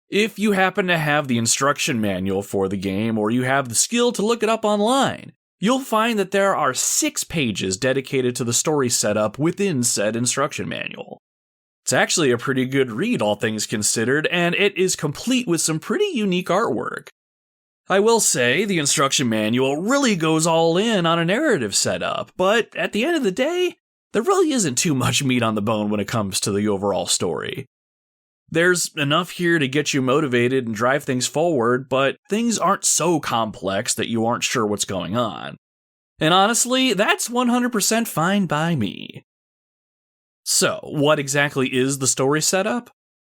If you happen to have the instruction manual for the game, or you have the skill to look it up online, you'll find that there are 6 pages dedicated to the story setup within said instruction manual. It's actually a pretty good read, all things considered, and it is complete with some pretty unique artwork. I will say, the instruction manual really goes all in on a narrative setup, but at the end of the day, there really isn't too much meat on the bone when it comes to the overall story. There's enough here to get you motivated and drive things forward, but things aren't so complex that you aren't sure what's going on. And honestly, that's 100% fine by me. So, what exactly is the story setup?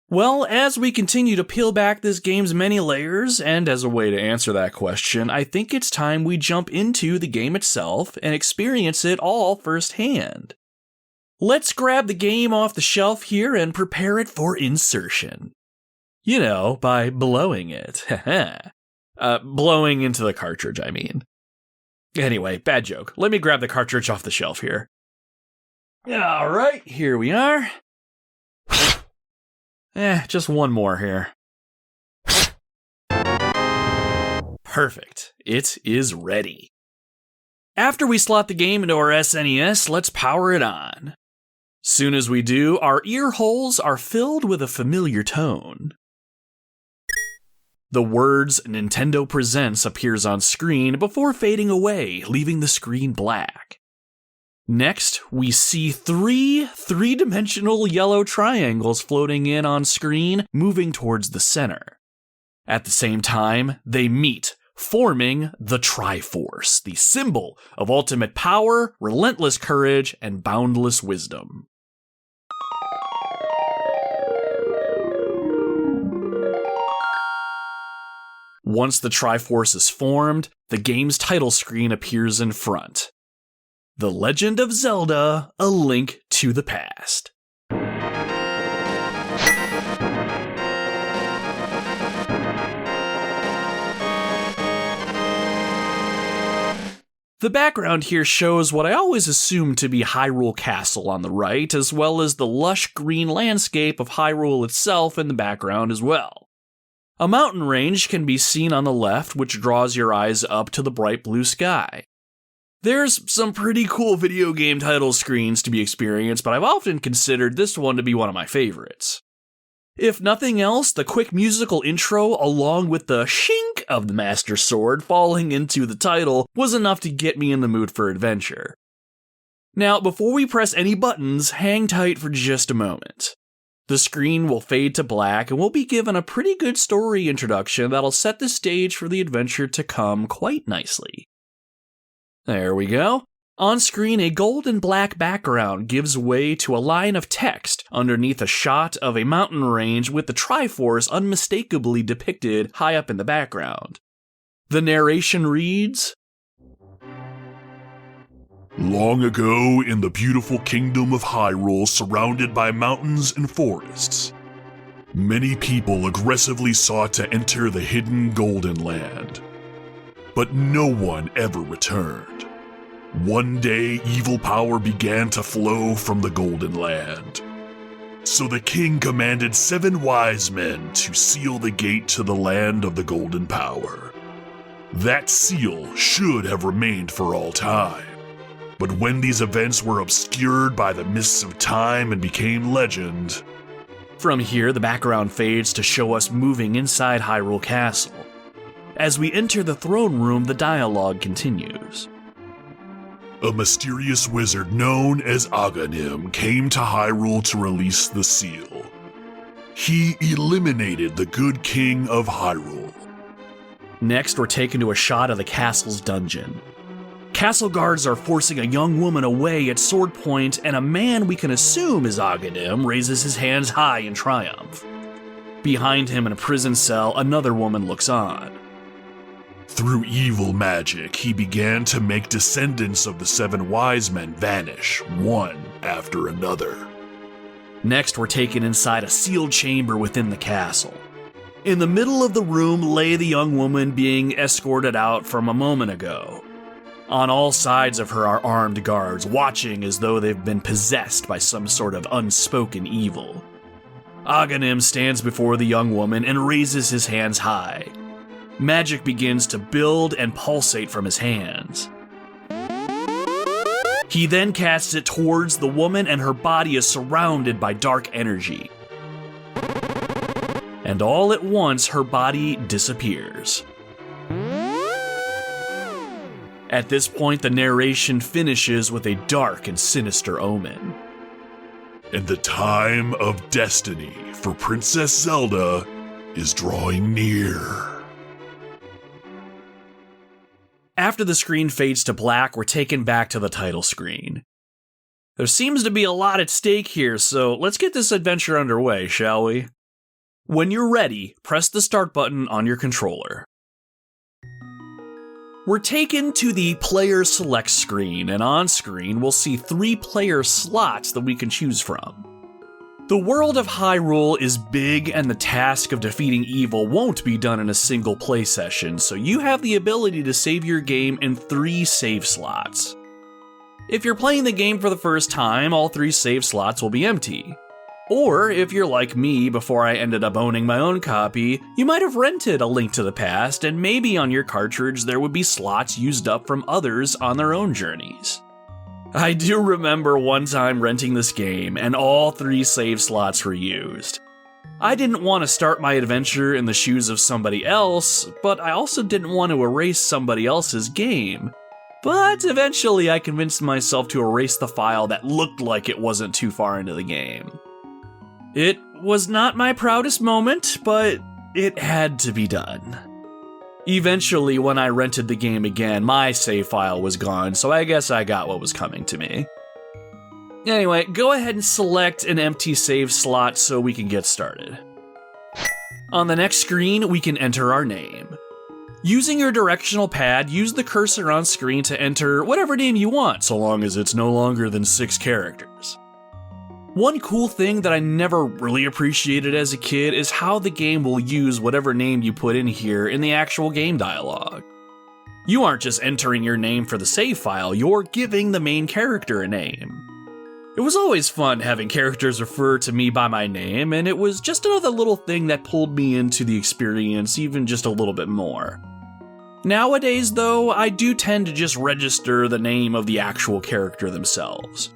Well, as we continue to peel back this game's many layers, and as a way to answer that question, I think it's time we jump into the game itself and experience it all firsthand. Let's grab the game off the shelf here and prepare it for insertion. You know, by blowing it. Blowing into the cartridge, I mean. Anyway, bad joke. Let me grab the cartridge off the shelf here. Alright, here we are. Just one more here. Perfect. It is ready. After we slot the game into our SNES, let's power it on. Soon as we do, our ear holes are filled with a familiar tone. The words Nintendo Presents appears on screen before fading away, leaving the screen black. Next, we see 3 three-dimensional yellow triangles floating in on screen, moving towards the center. At the same time, they meet, forming the Triforce, the symbol of ultimate power, relentless courage, and boundless wisdom. Once the Triforce is formed, the game's title screen appears in front. The Legend of Zelda: A Link to the Past. The background here shows what I always assumed to be Hyrule Castle on the right, as well as the lush green landscape of Hyrule itself in the background as well. A mountain range can be seen on the left, which draws your eyes up to the bright blue sky. There's some pretty cool video game title screens to be experienced, but I've often considered this one to be one of my favorites. If nothing else, the quick musical intro along with the shink of the Master Sword falling into the title was enough to get me in the mood for adventure. Now, before we press any buttons, hang tight for just a moment. The screen will fade to black and we'll be given a pretty good story introduction that'll set the stage for the adventure to come quite nicely. There we go. On screen, a gold and black background gives way to a line of text underneath a shot of a mountain range with the Triforce unmistakably depicted high up in the background. The narration reads, Long ago, in the beautiful kingdom of Hyrule surrounded by mountains and forests, many people aggressively sought to enter the hidden Golden Land. But no one ever returned. One day, evil power began to flow from the Golden Land. So the king commanded 7 wise men to seal the gate to the land of the golden power. That seal should have remained for all time. But when these events were obscured by the mists of time and became legend... From here, the background fades to show us moving inside Hyrule Castle. As we enter the throne room, the dialogue continues. A mysterious wizard known as Aghanim came to Hyrule to release the seal. He eliminated the good king of Hyrule. Next, we're taken to a shot of the castle's dungeon. Castle guards are forcing a young woman away at sword point, and a man we can assume is Aghanim raises his hands high in triumph. Behind him in a prison cell, another woman looks on. Through evil magic, he began to make descendants of the 7 wise men vanish, one after another. Next, we're taken inside a sealed chamber within the castle. In the middle of the room lay the young woman being escorted out from a moment ago. On all sides of her are armed guards, watching as though they've been possessed by some sort of unspoken evil. Aghanim stands before the young woman and raises his hands high. Magic begins to build and pulsate from his hands. He then casts it towards the woman, and her body is surrounded by dark energy. And all at once, her body disappears. At this point, the narration finishes with a dark and sinister omen. And the time of destiny for Princess Zelda is drawing near. After the screen fades to black, we're taken back to the title screen. There seems to be a lot at stake here, so let's get this adventure underway, shall we? When you're ready, press the start button on your controller. We're taken to the Player Select screen, and on screen we'll see 3 player slots that we can choose from. The world of Hyrule is big, and the task of defeating evil won't be done in a single play session, so you have the ability to save your game in 3 save slots. If you're playing the game for the first time, all 3 save slots will be empty. Or, if you're like me before I ended up owning my own copy, you might have rented A Link to the Past, and maybe on your cartridge there would be slots used up from others on their own journeys. I do remember one time renting this game, and all 3 save slots were used. I didn't want to start my adventure in the shoes of somebody else, but I also didn't want to erase somebody else's game. But eventually I convinced myself to erase the file that looked like it wasn't too far into the game. It was not my proudest moment, but it had to be done. Eventually, when I rented the game again, my save file was gone, so I guess I got what was coming to me. Anyway, go ahead and select an empty save slot so we can get started. On the next screen, we can enter our name. Using your directional pad, use the cursor on screen to enter whatever name you want, so long as it's no longer than 6 characters. One cool thing that I never really appreciated as a kid is how the game will use whatever name you put in here in the actual game dialogue. You aren't just entering your name for the save file, you're giving the main character a name. It was always fun having characters refer to me by my name, and it was just another little thing that pulled me into the experience even just a little bit more. Nowadays, though, I do tend to just register the name of the actual character themselves.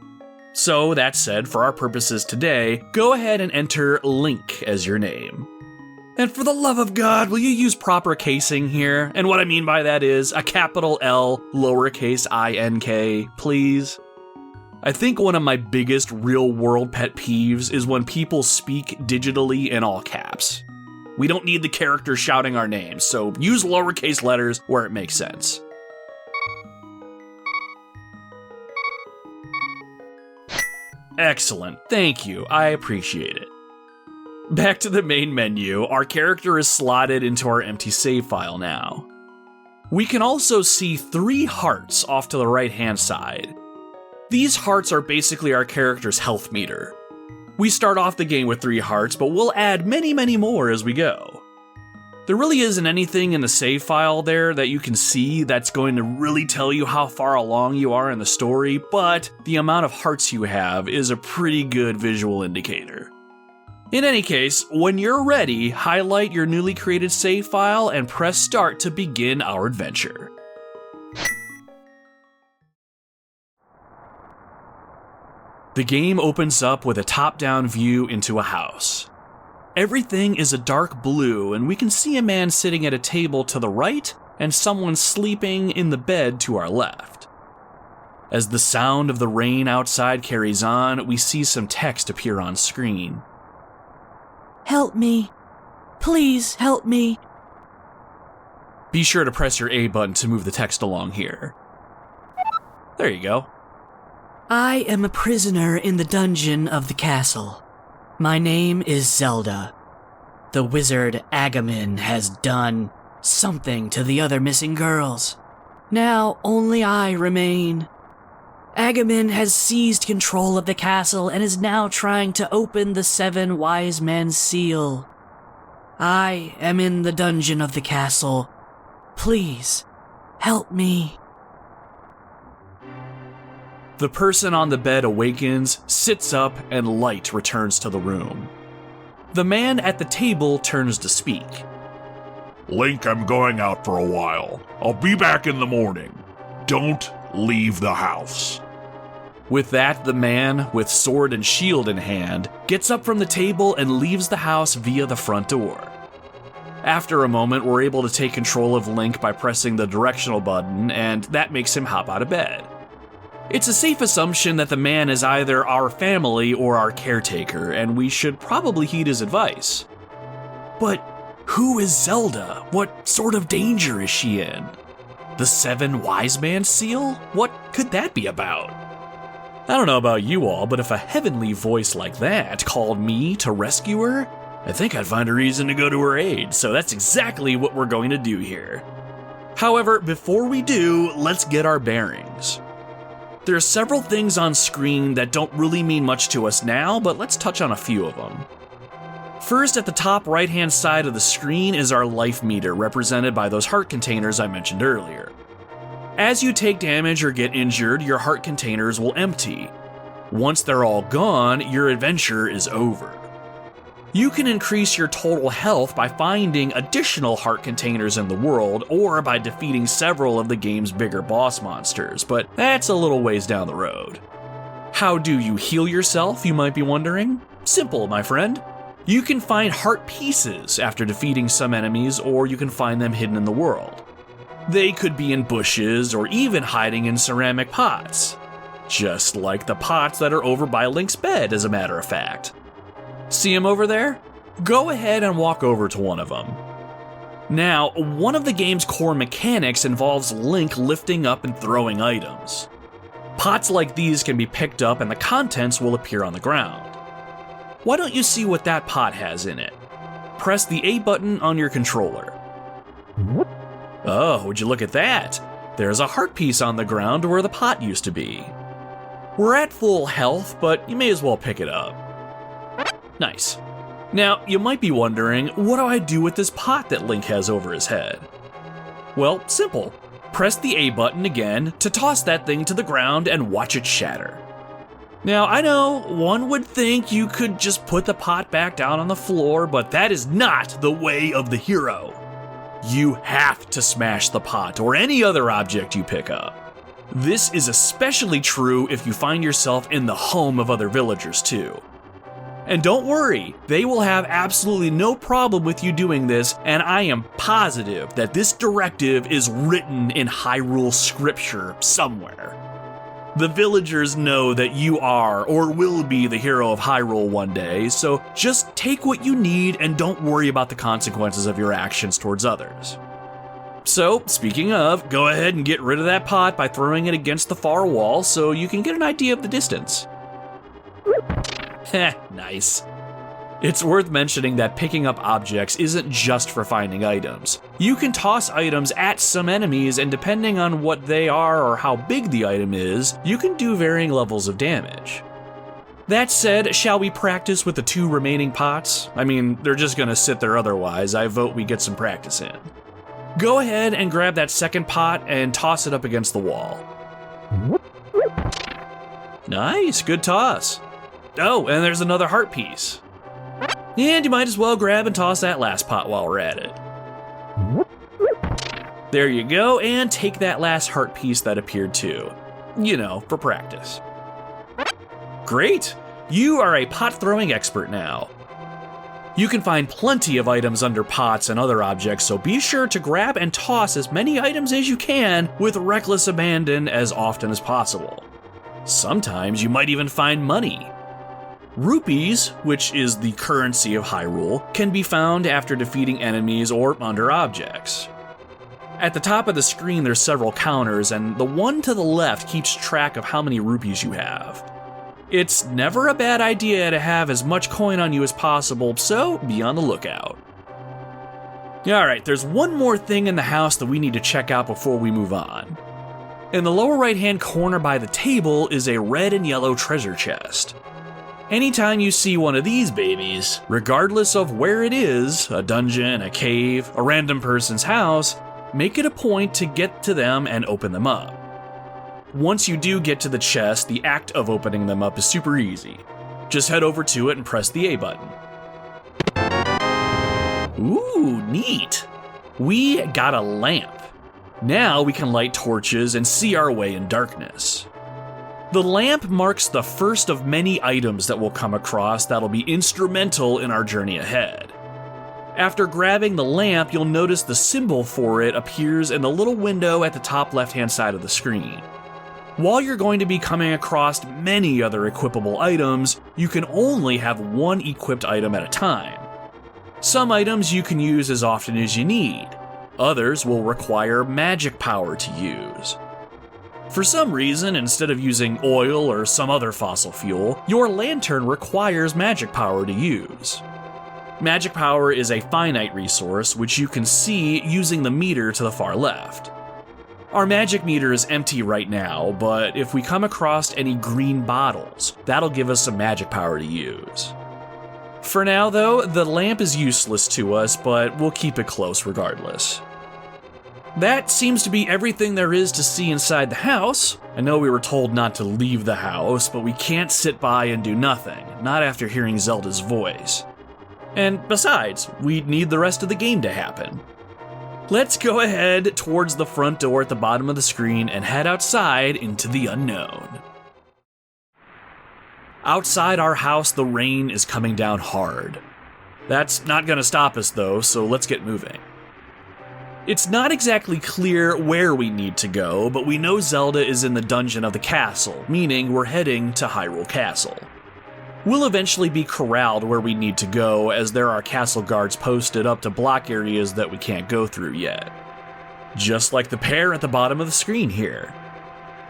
So, that said, for our purposes today, go ahead and enter Link as your name. And for the love of God, will you use proper casing here? And what I mean by that is a capital L, lowercase ink, please. I think one of my biggest real-world pet peeves is when people speak digitally in all caps. We don't need the character shouting our names, so use lowercase letters where it makes sense. Excellent, thank you, I appreciate it. Back to the main menu, our character is slotted into our empty save file now. We can also see 3 hearts off to the right-hand side. These hearts are basically our character's health meter. We start off the game with 3 hearts, but we'll add many, many more as we go. There really isn't anything in the save file there that you can see that's going to really tell you how far along you are in the story, but the amount of hearts you have is a pretty good visual indicator. In any case, when you're ready, highlight your newly created save file and press start to begin our adventure. The game opens up with a top-down view into a house. Everything is a dark blue, and we can see a man sitting at a table to the right and someone sleeping in the bed to our left. As the sound of the rain outside carries on, we see some text appear on screen. Help me. Please help me. Be sure to press your A button to move the text along here. There you go. I am a prisoner in the dungeon of the castle. My name is Zelda. The wizard Agamen has done something to the other missing girls. Now only I remain. Agamen has seized control of the castle and is now trying to open the 7 wise men's seal. I am in the dungeon of the castle. Please, help me. The person on the bed awakens, sits up, and light returns to the room. The man at the table turns to speak. Link, I'm going out for a while. I'll be back in the morning. Don't leave the house. With that, the man, with sword and shield in hand, gets up from the table and leaves the house via the front door. After a moment, we're able to take control of Link by pressing the directional button, and that makes him hop out of bed. It's a safe assumption that the man is either our family or our caretaker, and we should probably heed his advice. But who is Zelda? What sort of danger is she in? The 7 wise man seal? What could that be about? I don't know about you all, but if a heavenly voice like that called me to rescue her, I think I'd find a reason to go to her aid, so that's exactly what we're going to do here. However, before we do, let's get our bearings. There are several things on screen that don't really mean much to us now, but let's touch on a few of them. First, at the top right-hand side of the screen is our life meter, represented by those heart containers I mentioned earlier. As you take damage or get injured, your heart containers will empty. Once they're all gone, your adventure is over. You can increase your total health by finding additional heart containers in the world, or by defeating several of the game's bigger boss monsters, but that's a little ways down the road. How do you heal yourself, you might be wondering? Simple, my friend. You can find heart pieces after defeating some enemies, or you can find them hidden in the world. They could be in bushes, or even hiding in ceramic pots. Just like the pots that are over by Link's bed, as a matter of fact. See him over there? Go ahead and walk over to one of them. Now, one of the game's core mechanics involves Link lifting up and throwing items. Pots like these can be picked up and the contents will appear on the ground. Why don't you see what that pot has in it? Press the A button on your controller. Oh, would you look at that? There's a heart piece on the ground where the pot used to be. We're at full health, but you may as well pick it up. Nice. Now, you might be wondering, what do I do with this pot that Link has over his head? Well, simple. Press the A button again to toss that thing to the ground and watch it shatter. Now, I know one would think you could just put the pot back down on the floor, but that is not the way of the hero. You have to smash the pot or any other object you pick up. This is especially true if you find yourself in the home of other villagers too. And don't worry, they will have absolutely no problem with you doing this, and I am positive that this directive is written in Hyrule scripture somewhere. The villagers know that you are or will be the hero of Hyrule one day, so just take what you need and don't worry about the consequences of your actions towards others. So, speaking of, go ahead and get rid of that pot by throwing it against the far wall so you can get an idea of the distance. Heh, nice. It's worth mentioning that picking up objects isn't just for finding items. You can toss items at some enemies, and depending on what they are or how big the item is, you can do varying levels of damage. That said, shall we practice with the 2 remaining pots? I mean, they're just gonna sit there otherwise. I vote we get some practice in. Go ahead and grab that second pot and toss it up against the wall. Nice, good toss. Oh, and there's another heart piece. And you might as well grab and toss that last pot while we're at it. There you go, and take that last heart piece that appeared too. You know, for practice. Great! You are a pot throwing expert now. You can find plenty of items under pots and other objects, so be sure to grab and toss as many items as you can with reckless abandon as often as possible. Sometimes you might even find money. Rupees, which is the currency of Hyrule, can be found after defeating enemies or under objects. At the top of the screen there's several counters, and the one to the left keeps track of how many rupees you have. It's never a bad idea to have as much coin on you as possible, so be on the lookout. Alright, there's one more thing in the house that we need to check out before we move on. In the lower right hand corner by the table is a red and yellow treasure chest. Anytime you see one of these babies, regardless of where it is, a dungeon, a cave, a random person's house, make it a point to get to them and open them up. Once you do get to the chest, the act of opening them up is super easy. Just head over to it and press the A button. Ooh, neat! We got a lamp. Now we can light torches and see our way in darkness. The lamp marks the first of many items that we'll come across that'll be instrumental in our journey ahead. After grabbing the lamp, you'll notice the symbol for it appears in the little window at the top left-hand side of the screen. While you're going to be coming across many other equipable items, you can only have one equipped item at a time. Some items you can use as often as you need. Others will require magic power to use. For some reason, instead of using oil or some other fossil fuel, your lantern requires magic power to use. Magic power is a finite resource, which you can see using the meter to the far left. Our magic meter is empty right now, but if we come across any green bottles, that'll give us some magic power to use. For now though, the lamp is useless to us, but we'll keep it close regardless. That seems to be everything there is to see inside the house. I know we were told not to leave the house, but we can't sit by and do nothing, not after hearing Zelda's voice. And besides, we'd need the rest of the game to happen. Let's go ahead towards the front door at the bottom of the screen and head outside into the unknown. Outside our house, the rain is coming down hard. That's not gonna stop us though, so let's get moving. It's not exactly clear where we need to go, but we know Zelda is in the dungeon of the castle, meaning we're heading to Hyrule Castle. We'll eventually be corralled where we need to go, as there are castle guards posted up to block areas that we can't go through yet. Just like the pair at the bottom of the screen here.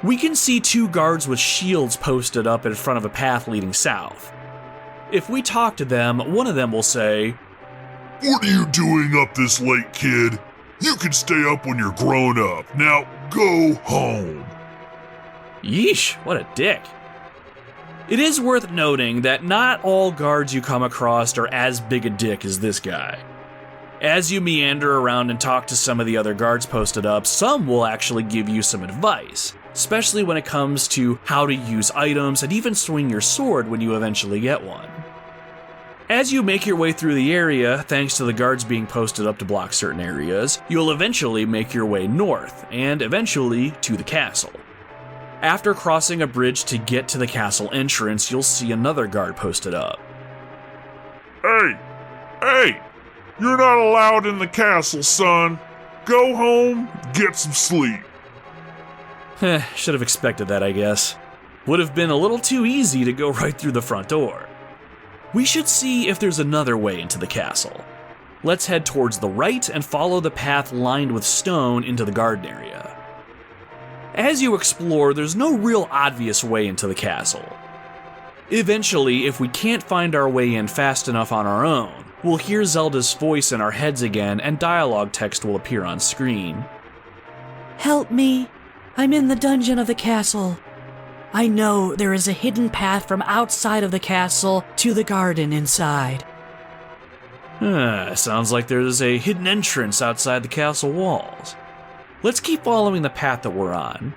We can see 2 guards with shields posted up in front of a path leading south. If we talk to them, one of them will say, "What are you doing up this late, kid? You can stay up when you're grown up. Now go home." Yeesh, what a dick. It is worth noting that not all guards you come across are as big a dick as this guy. As you meander around and talk to some of the other guards posted up, some will actually give you some advice, especially when it comes to how to use items and even swing your sword when you eventually get one. As you make your way through the area, thanks to the guards being posted up to block certain areas, you'll eventually make your way north, and eventually to the castle. After crossing a bridge to get to the castle entrance, you'll see another guard posted up. Hey, you're not allowed in the castle, son. Go home, get some sleep." Should have expected that, I guess. Would have been a little too easy to go right through the front door. We should see if there's another way into the castle. Let's head towards the right and follow the path lined with stone into the garden area. As you explore, there's no real obvious way into the castle. Eventually, if we can't find our way in fast enough on our own, we'll hear Zelda's voice in our heads again and dialogue text will appear on screen. Help me. I'm in the dungeon of the castle. I know there is a hidden path from outside of the castle to the garden inside. Sounds like there's a hidden entrance outside the castle walls. Let's keep following the path that we're on.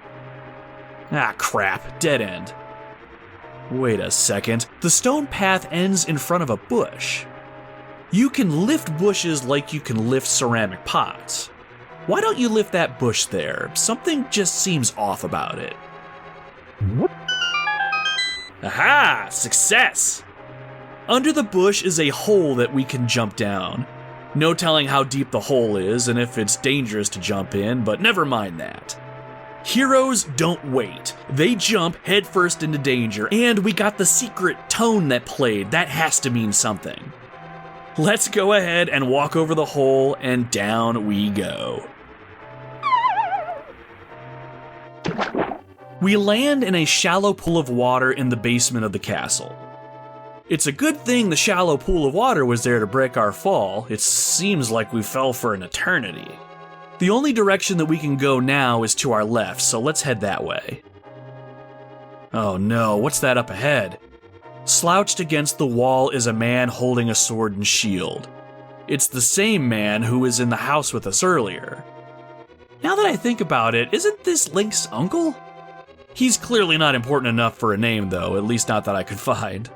Ah, crap, dead end. Wait a second, the stone path ends in front of a bush. You can lift bushes like you can lift ceramic pots. Why don't you lift that bush there? Something just seems off about it. Aha! Success! Under the bush is a hole that we can jump down. No telling how deep the hole is and if it's dangerous to jump in, but never mind that. Heroes don't wait. They jump headfirst into danger, and we got the secret tone that played. That has to mean something. Let's go ahead and walk over the hole, and down we go. We land in a shallow pool of water in the basement of the castle. It's a good thing the shallow pool of water was there to break our fall. It seems like we fell for an eternity. The only direction that we can go now is to our left, so let's head that way. Oh no, what's that up ahead? Slouched against the wall is a man holding a sword and shield. It's the same man who was in the house with us earlier. Now that I think about it, isn't this Link's uncle? He's clearly not important enough for a name though, at least not that I could find.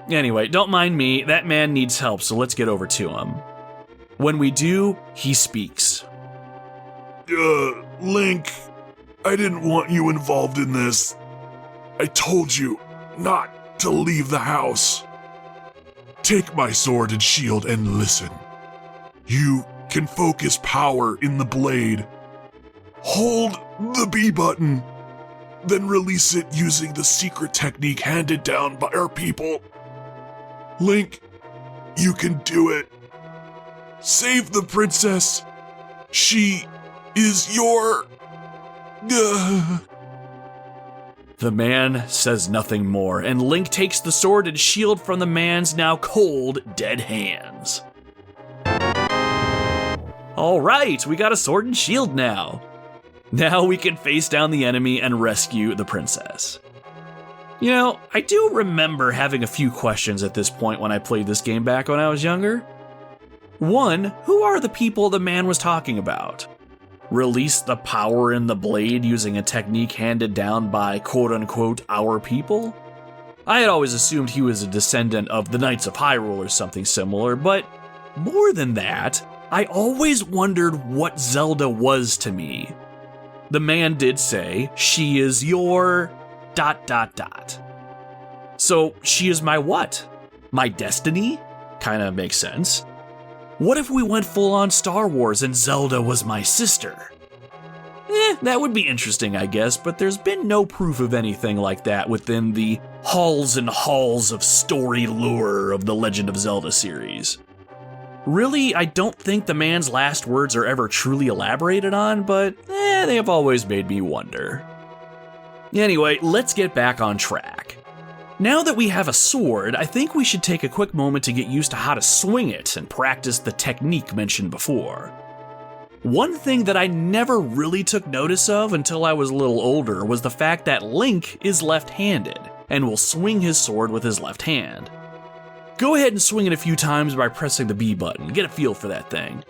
Anyway, don't mind me, that man needs help, so let's get over to him. When we do, he speaks. Link, I didn't want you involved in this. I told you not to leave the house. Take my sword and shield and listen. You can focus power in the blade. Hold the B button, then release it using the secret technique handed down by our people. Link, you can do it. Save the princess. She is your... The man says nothing more, and Link takes the sword and shield from the man's now cold, dead hands. Alright, we got a sword and shield now. Now we can face down the enemy and rescue the princess. You know, I do remember having a few questions at this point when I played this game back when I was younger. One, who are the people the man was talking about? Release the power in the blade using a technique handed down by quote-unquote our people? I had always assumed he was a descendant of the Knights of Hyrule or something similar, but more than that, I always wondered what Zelda was to me. The man did say, she is your... ... So she is my what? My destiny? Kinda makes sense. What if we went full on Star Wars and Zelda was my sister? That would be interesting, I guess, but there's been no proof of anything like that within the halls and halls of story lore of the Legend of Zelda series. Really, I don't think the man's last words are ever truly elaborated on, but they have always made me wonder. Anyway, let's get back on track. Now that we have a sword, I think we should take a quick moment to get used to how to swing it and practice the technique mentioned before. One thing that I never really took notice of until I was a little older was the fact that Link is left-handed and will swing his sword with his left hand. Go ahead and swing it a few times by pressing the B button, get a feel for that thing.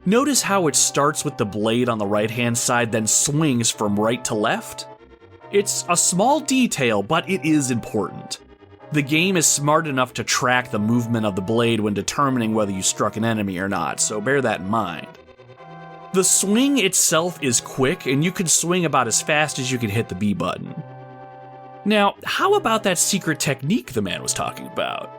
Notice how it starts with the blade on the right-hand side, then swings from right to left? It's a small detail, but it is important. The game is smart enough to track the movement of the blade when determining whether you struck an enemy or not, so bear that in mind. The swing itself is quick, and you can swing about as fast as you can hit the B button. Now, how about that secret technique the man was talking about?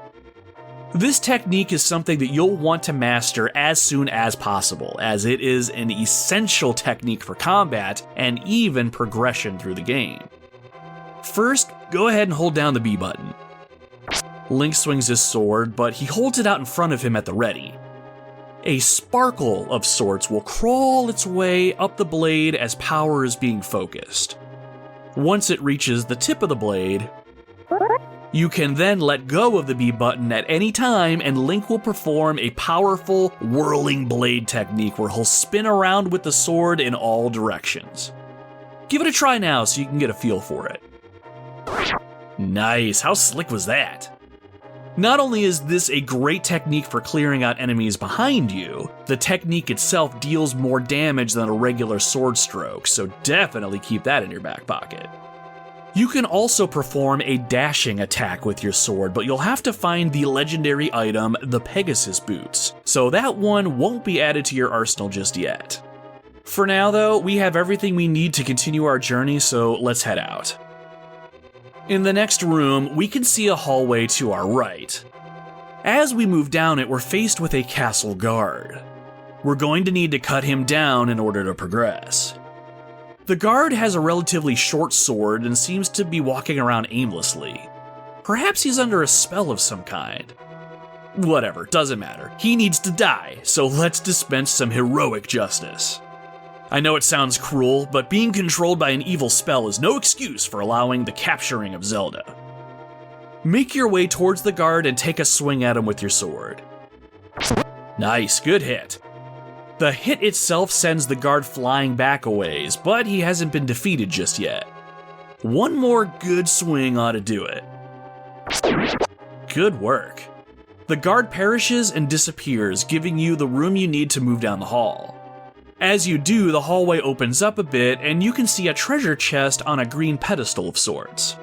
This technique is something that you'll want to master as soon as possible, as it is an essential technique for combat and even progression through the game. First, go ahead and hold down the B button. Link swings his sword, but he holds it out in front of him at the ready. A sparkle of sorts will crawl its way up the blade as power is being focused. Once it reaches the tip of the blade, you can then let go of the B button at any time and Link will perform a powerful whirling blade technique where he'll spin around with the sword in all directions. Give it a try now so you can get a feel for it. Nice, how slick was that? Not only is this a great technique for clearing out enemies behind you, the technique itself deals more damage than a regular sword stroke, so definitely keep that in your back pocket. You can also perform a dashing attack with your sword, but you'll have to find the legendary item, the Pegasus Boots, so that one won't be added to your arsenal just yet. For now though, we have everything we need to continue our journey, so let's head out. In the next room, we can see a hallway to our right. As we move down it, we're faced with a castle guard. We're going to need to cut him down in order to progress. The guard has a relatively short sword and seems to be walking around aimlessly. Perhaps he's under a spell of some kind. Whatever, doesn't matter. He needs to die, so let's dispense some heroic justice. I know it sounds cruel, but being controlled by an evil spell is no excuse for allowing the capturing of Zelda. Make your way towards the guard and take a swing at him with your sword. Nice, good hit. The hit itself sends the guard flying back a ways, but he hasn't been defeated just yet. One more good swing ought to do it. Good work. The guard perishes and disappears, giving you the room you need to move down the hall. As you do, the hallway opens up a bit and you can see a treasure chest on a green pedestal of sorts.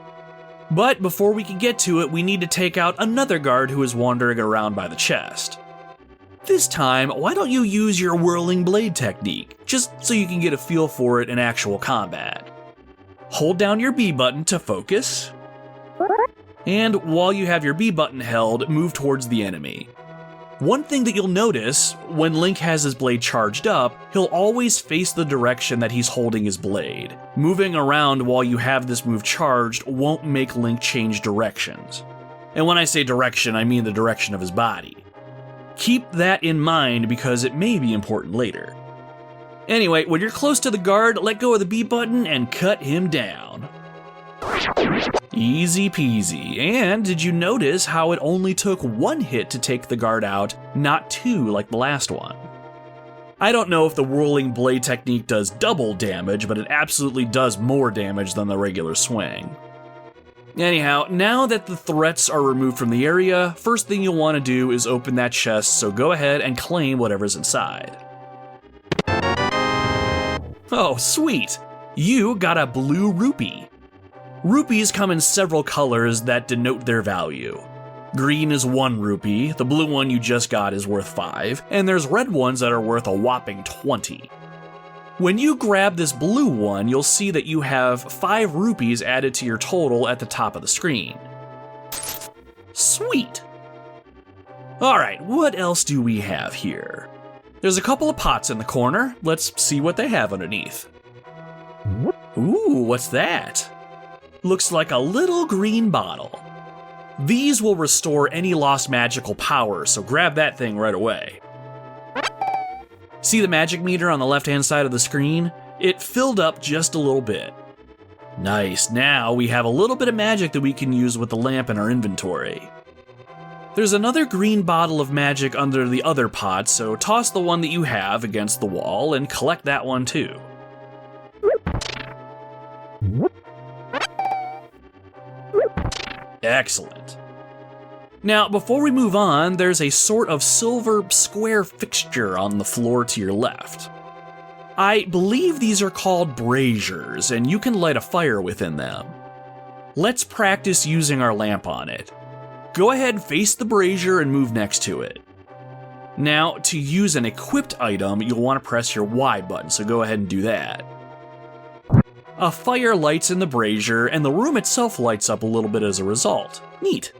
But before we can get to it, we need to take out another guard who is wandering around by the chest. This time, why don't you use your whirling blade technique, just so you can get a feel for it in actual combat. Hold down your B button to focus, and while you have your B button held, move towards the enemy. One thing that you'll notice, when Link has his blade charged up, he'll always face the direction that he's holding his blade. Moving around while you have this move charged won't make Link change directions. And when I say direction, I mean the direction of his body. Keep that in mind because it may be important later. Anyway, when you're close to the guard, let go of the B button and cut him down. Easy peasy. And did you notice how it only took one hit to take the guard out, not two like the last one? I don't know if the whirling blade technique does double damage, but it absolutely does more damage than the regular swing. Anyhow, now that the threats are removed from the area, first thing you'll want to do is open that chest, so go ahead and claim whatever's inside. Oh, sweet! You got a blue rupee. Rupees come in several colors that denote their value. Green is 1 rupee, the blue one you just got is worth 5, and there's red ones that are worth a whopping 20. When you grab this blue one, you'll see that you have 5 rupees added to your total at the top of the screen. Sweet! Alright, what else do we have here? There's a couple of pots in the corner, let's see what they have underneath. Ooh, what's that? looks like a little green bottle. These will restore any lost magical power, so grab that thing right away. See the magic meter on the left-hand side of the screen? It filled up just a little bit. Nice, now we have a little bit of magic that we can use with the lamp in our inventory. There's another green bottle of magic under the other pot, so toss the one that you have against the wall and collect that one too. Excellent. Now, before we move on, there's a sort of silver square fixture on the floor to your left. I believe these are called braziers, and you can light a fire within them. Let's practice using our lamp on it. Go ahead and face the brazier and move next to it. Now, to use an equipped item, you'll want to press your Y button, so go ahead and do that. A fire lights in the brazier, and the room itself lights up a little bit as a result. Neat.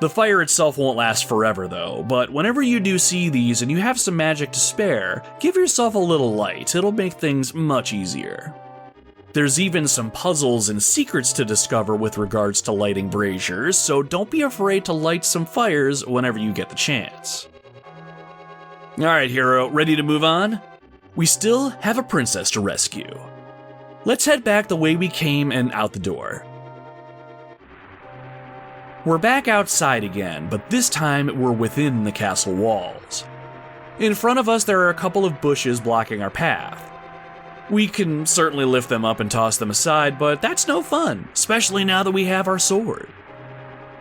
The fire itself won't last forever though, but whenever you do see these and you have some magic to spare, give yourself a little light, it'll make things much easier. There's even some puzzles and secrets to discover with regards to lighting braziers, so don't be afraid to light some fires whenever you get the chance. Alright hero, ready to move on? We still have a princess to rescue. Let's head back the way we came and out the door. We're back outside again, but this time we're within the castle walls. In front of us there are a couple of bushes blocking our path. We can certainly lift them up and toss them aside, but that's no fun, especially now that we have our sword.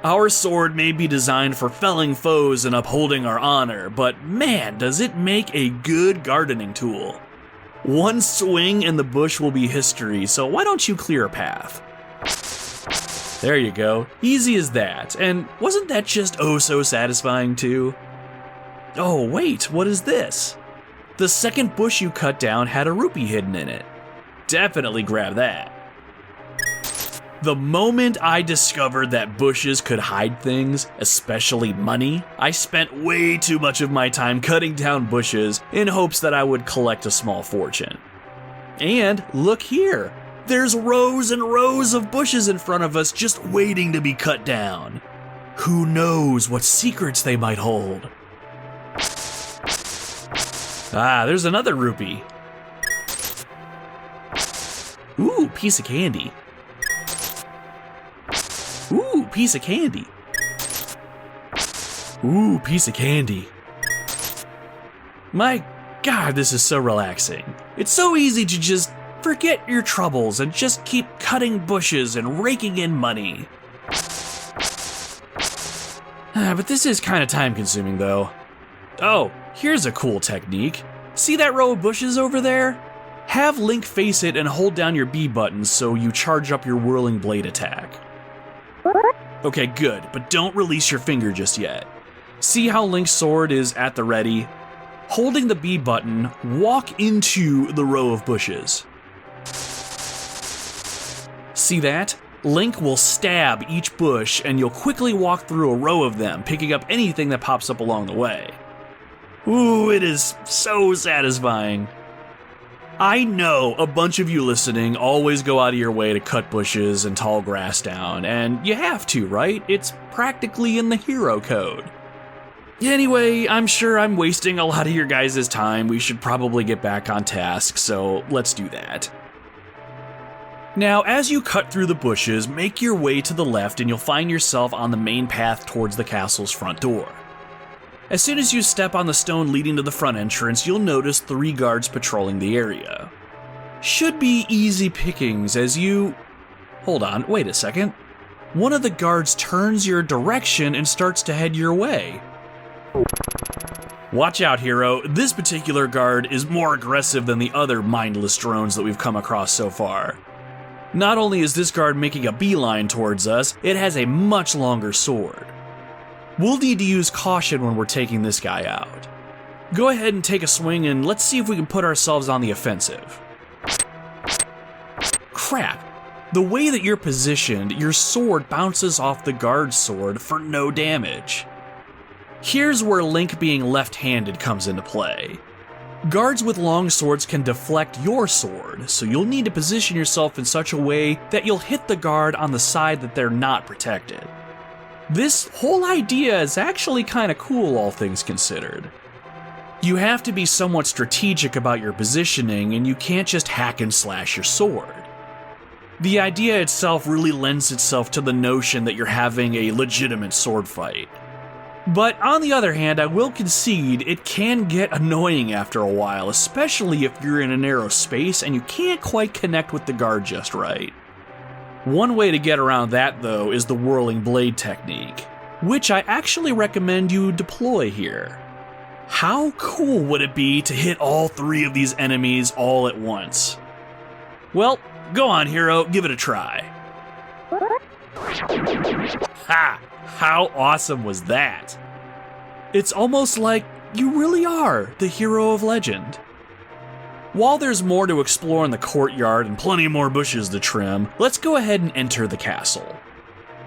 Our sword may be designed for felling foes and upholding our honor, but man, does it make a good gardening tool. One swing and the bush will be history, so why don't you clear a path? There you go, easy as that, and wasn't that just oh so satisfying too? Oh wait, what is this? The second bush you cut down had a rupee hidden in it. Definitely grab that. The moment I discovered that bushes could hide things, especially money, I spent way too much of my time cutting down bushes in hopes that I would collect a small fortune. And look here, there's rows and rows of bushes in front of us just waiting to be cut down. Who knows what secrets they might hold? Ah, there's another rupee. Ooh, piece of candy. Ooh, piece of candy. Ooh, piece of candy. My God, this is so relaxing. It's so easy to just forget your troubles and just keep cutting bushes and raking in money. But this is kind of time consuming though. Oh, here's a cool technique. See that row of bushes over there? Have Link face it and hold down your B button so you charge up your whirling blade attack. Okay, good, but don't release your finger just yet. See how Link's sword is at the ready? Holding the B button, walk into the row of bushes. See that? Link will stab each bush and you'll quickly walk through a row of them, picking up anything that pops up along the way. Ooh, it is so satisfying. I know a bunch of you listening always go out of your way to cut bushes and tall grass down, and you have to, right? It's practically in the hero code. Anyway, I'm sure I'm wasting a lot of your guys' time. We should probably get back on task, so let's do that. Now, as you cut through the bushes, make your way to the left and you'll find yourself on the main path towards the castle's front door. As soon as you step on the stone leading to the front entrance, you'll notice 3 guards patrolling the area. Should be easy pickings as you... Hold on, wait a second. One of the guards turns your direction and starts to head your way. Watch out, hero. This particular guard is more aggressive than the other mindless drones that we've come across so far. Not only is this guard making a beeline towards us, it has a much longer sword. We'll need to use caution when we're taking this guy out. Go ahead and take a swing and let's see if we can put ourselves on the offensive. Crap. The way that you're positioned, your sword bounces off the guard's sword for no damage. Here's where Link being left-handed comes into play. Guards with long swords can deflect your sword, so you'll need to position yourself in such a way that you'll hit the guard on the side that they're not protected. This whole idea is actually kinda cool, all things considered. You have to be somewhat strategic about your positioning, and you can't just hack and slash your sword. The idea itself really lends itself to the notion that you're having a legitimate sword fight. But on the other hand, I will concede it can get annoying after a while, especially if you're in a narrow space and you can't quite connect with the guard just right. One way to get around that, though, is the whirling blade technique, which I actually recommend you deploy here. How cool would it be to hit all 3 of these enemies all at once? Well, go on, hero, give it a try. Ha! How awesome was that? It's almost like you really are the hero of legend. While there's more to explore in the courtyard and plenty more bushes to trim, let's go ahead and enter the castle.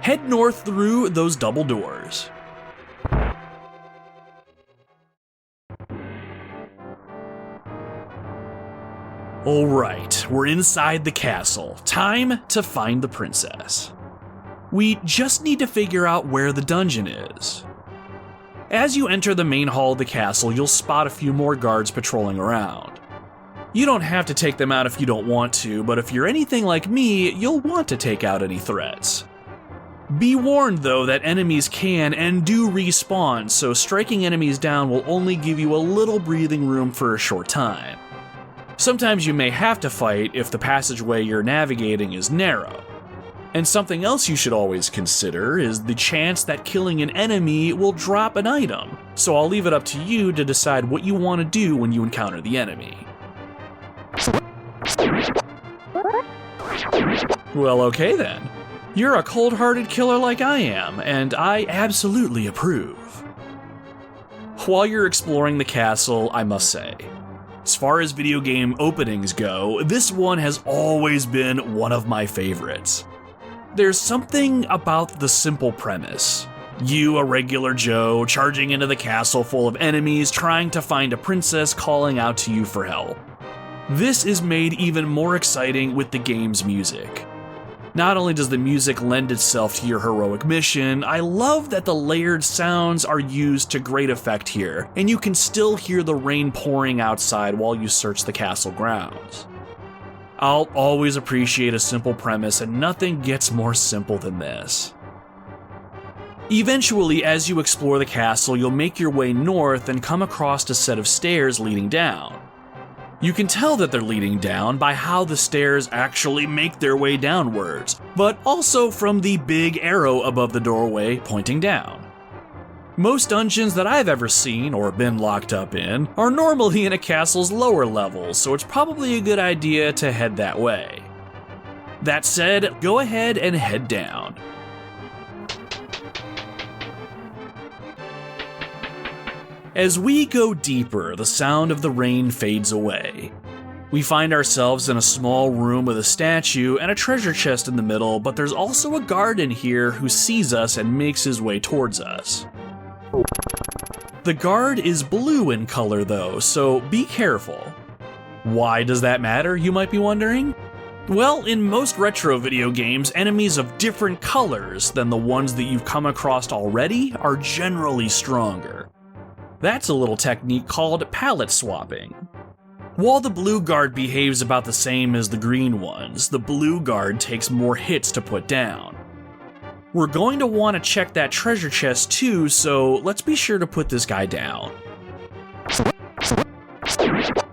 Head north through those double doors. Alright, we're inside the castle. Time to find the princess. We just need to figure out where the dungeon is. As you enter the main hall of the castle, you'll spot a few more guards patrolling around. You don't have to take them out if you don't want to, but if you're anything like me, you'll want to take out any threats. Be warned though that enemies can and do respawn, so striking enemies down will only give you a little breathing room for a short time. Sometimes you may have to fight if the passageway you're navigating is narrow. And something else you should always consider is the chance that killing an enemy will drop an item, so I'll leave it up to you to decide what you want to do when you encounter the enemy. Well, okay then. You're a cold-hearted killer like I am, and I absolutely approve. While you're exploring the castle, I must say, as far as video game openings go, this one has always been one of my favorites. There's something about the simple premise. You, a regular Joe, charging into the castle full of enemies, trying to find a princess calling out to you for help. This is made even more exciting with the game's music. Not only does the music lend itself to your heroic mission, I love that the layered sounds are used to great effect here, and you can still hear the rain pouring outside while you search the castle grounds. I'll always appreciate a simple premise, and nothing gets more simple than this. Eventually, as you explore the castle, you'll make your way north and come across a set of stairs leading down. You can tell that they're leading down by how the stairs actually make their way downwards, but also from the big arrow above the doorway pointing down. Most dungeons that I've ever seen or been locked up in are normally in a castle's lower levels, so it's probably a good idea to head that way. That said, go ahead and head down. As we go deeper, the sound of the rain fades away. We find ourselves in a small room with a statue and a treasure chest in the middle, but there's also a guard in here who sees us and makes his way towards us. The guard is blue in color though, so be careful. Why does that matter, you might be wondering? Well, in most retro video games, enemies of different colors than the ones that you've come across already are generally stronger. That's a little technique called palette swapping. While the blue guard behaves about the same as the green ones, the blue guard takes more hits to put down. We're going to want to check that treasure chest too, so let's be sure to put this guy down.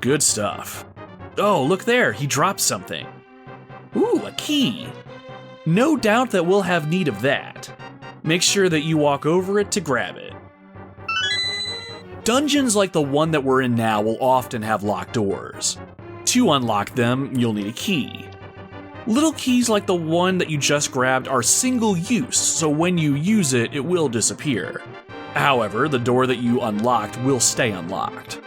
Good stuff. Oh, look there, he dropped something. Ooh, a key. No doubt that we'll have need of that. Make sure that you walk over it to grab it. Dungeons like the one that we're in now will often have locked doors. To unlock them, you'll need a key. Little keys like the one that you just grabbed are single use, so when you use it, it will disappear. However, the door that you unlocked will stay unlocked.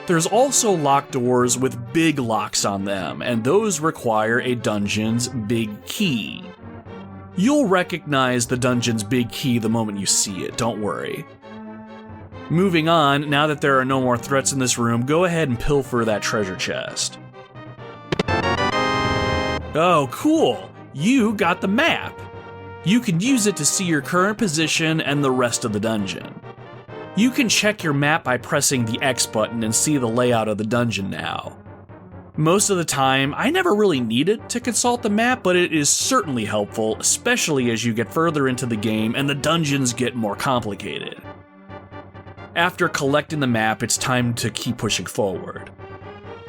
There's also locked doors with big locks on them, and those require a dungeon's big key. You'll recognize the dungeon's big key the moment you see it, don't worry. Moving on, now that there are no more threats in this room, go ahead and pilfer that treasure chest. Oh, cool! You got the map! You can use it to see your current position and the rest of the dungeon. You can check your map by pressing the X button and see the layout of the dungeon now. Most of the time, I never really needed to consult the map, but it is certainly helpful, especially as you get further into the game and the dungeons get more complicated. After collecting the map, it's time to keep pushing forward.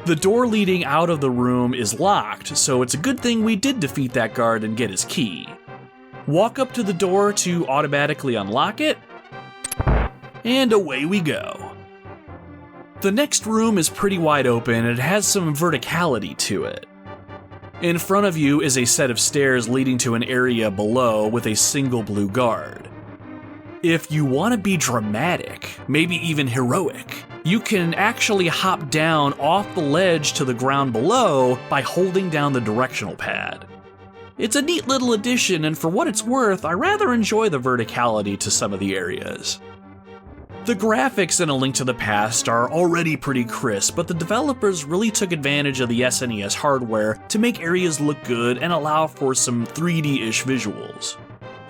The door leading out of the room is locked, so it's a good thing we did defeat that guard and get his key. Walk up to the door to automatically unlock it, and away we go. The next room is pretty wide open and it has some verticality to it. In front of you is a set of stairs leading to an area below with a single blue guard. If you want to be dramatic, maybe even heroic, you can actually hop down off the ledge to the ground below by holding down the directional pad. It's a neat little addition, and for what it's worth, I rather enjoy the verticality to some of the areas. The graphics in A Link to the Past are already pretty crisp, but the developers really took advantage of the SNES hardware to make areas look good and allow for some 3D-ish visuals.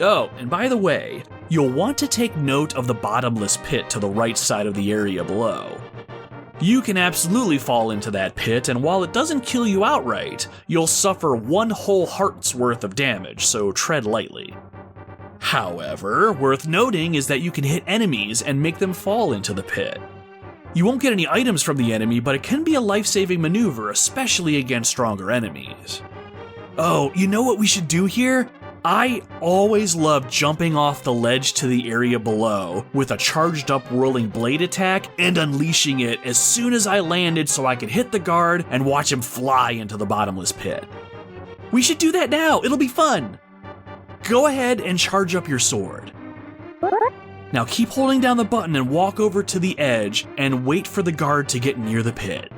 Oh, and by the way, you'll want to take note of the bottomless pit to the right side of the area below. You can absolutely fall into that pit, and while it doesn't kill you outright, you'll suffer one whole heart's worth of damage, so tread lightly. However, worth noting is that you can hit enemies and make them fall into the pit. You won't get any items from the enemy, but it can be a life-saving maneuver, especially against stronger enemies. Oh, you know what we should do here? I always love jumping off the ledge to the area below with a charged up whirling blade attack and unleashing it as soon as I landed so I could hit the guard and watch him fly into the bottomless pit. We should do that now, it'll be fun! Go ahead and charge up your sword. Now keep holding down the button and walk over to the edge and wait for the guard to get near the pit.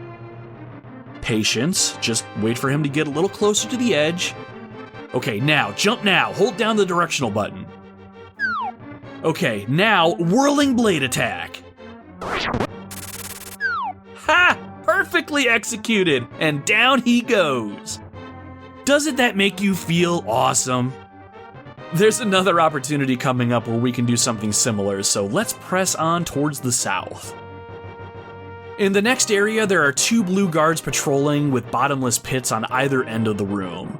Patience, just wait for him to get a little closer to the edge. Okay, now, jump now, hold down the directional button. Okay, now, whirling blade attack. Ha! Perfectly executed, and down he goes. Doesn't that make you feel awesome? There's another opportunity coming up where we can do something similar, so let's press on towards the south. In the next area, there are 2 blue guards patrolling with bottomless pits on either end of the room.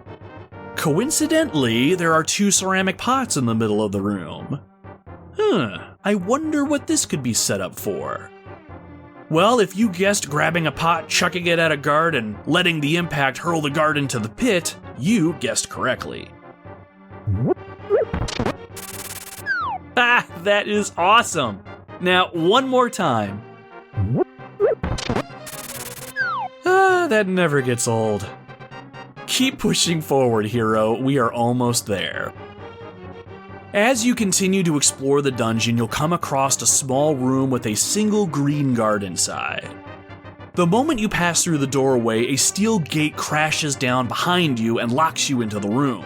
Coincidentally, there are 2 ceramic pots in the middle of the room. I wonder what this could be set up for. Well, if you guessed grabbing a pot, chucking it at a guard, and letting the impact hurl the guard into the pit, you guessed correctly. Ah, that is awesome! Now, one more time. Ah, that never gets old. Keep pushing forward, hero. We are almost there. As you continue to explore the dungeon, you'll come across a small room with a single green guard inside. The moment you pass through the doorway, a steel gate crashes down behind you and locks you into the room.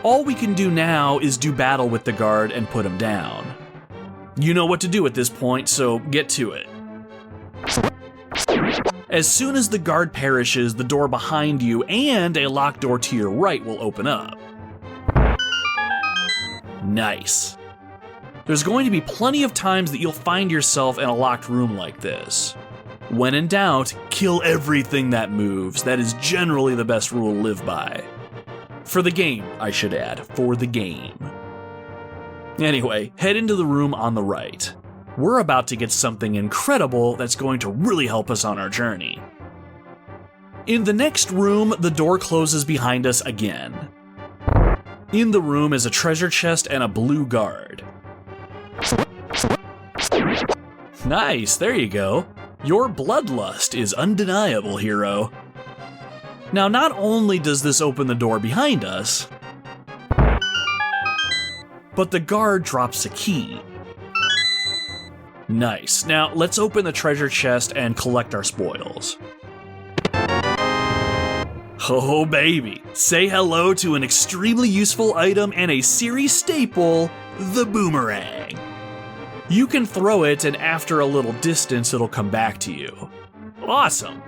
All we can do now is do battle with the guard and put him down. You know what to do at this point, so get to it. As soon as the guard perishes, the door behind you and a locked door to your right will open up. Nice. There's going to be plenty of times that you'll find yourself in a locked room like this. When in doubt, kill everything that moves. That is generally the best rule to live by. For the game, I should add. For the game. Anyway, head into the room on the right. We're about to get something incredible that's going to really help us on our journey. In the next room, the door closes behind us again. In the room is a treasure chest and a blue guard. Nice, there you go. Your bloodlust is undeniable, hero. Now, not only does this open the door behind us, but the guard drops a key. Nice. Now, let's open the treasure chest and collect our spoils. Oh, baby. Say hello to an extremely useful item and a series staple, the boomerang. You can throw it, and after a little distance, it'll come back to you. Awesome!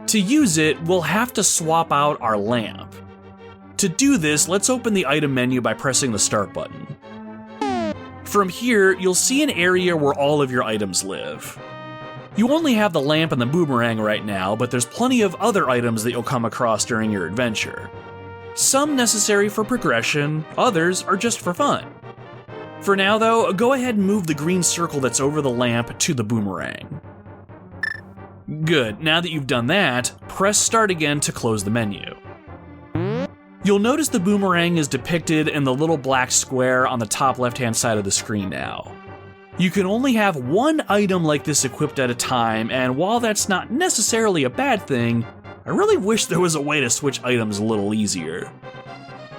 To use it, we'll have to swap out our lamp. To do this, let's open the item menu by pressing the start button. From here, you'll see an area where all of your items live. You only have the lamp and the boomerang right now, but there's plenty of other items that you'll come across during your adventure. Some necessary for progression, others are just for fun. For now though, go ahead and move the green circle that's over the lamp to the boomerang. Good, now that you've done that, press start again to close the menu. You'll notice the boomerang is depicted in the little black square on the top left-hand side of the screen now. You can only have one item like this equipped at a time, and while that's not necessarily a bad thing, I really wish there was a way to switch items a little easier.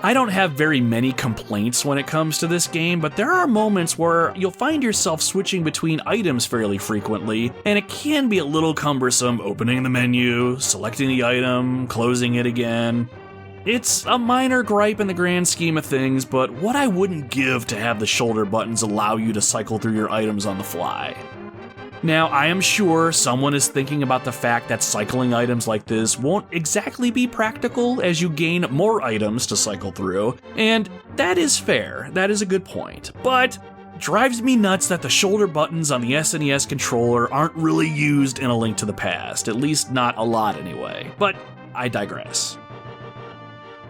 I don't have very many complaints when it comes to this game, but there are moments where you'll find yourself switching between items fairly frequently, and it can be a little cumbersome opening the menu, selecting the item, closing it again. It's a minor gripe in the grand scheme of things, but what I wouldn't give to have the shoulder buttons allow you to cycle through your items on the fly. Now, I am sure someone is thinking about the fact that cycling items like this won't exactly be practical as you gain more items to cycle through, and that is fair, that is a good point, but drives me nuts that the shoulder buttons on the SNES controller aren't really used in A Link to the Past, at least not a lot anyway, but I digress.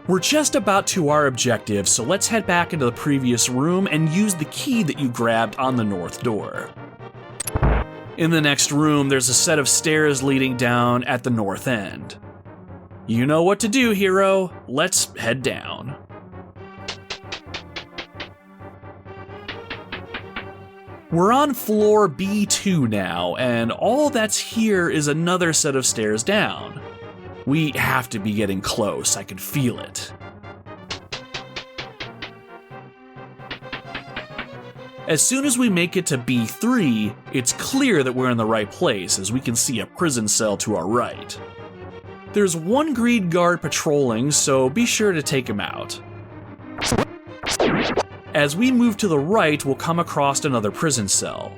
We're just about to our objective, so let's head back into the previous room and use the key that you grabbed on the north door. In the next room, there's a set of stairs leading down at the north end. You know what to do, hero. Let's head down. We're on floor B2 now, and all that's here is another set of stairs down. We have to be getting close, I can feel it. As soon as we make it to B3, it's clear that we're in the right place as we can see a prison cell to our right. There's one greed guard patrolling, so be sure to take him out. As we move to the right, we'll come across another prison cell.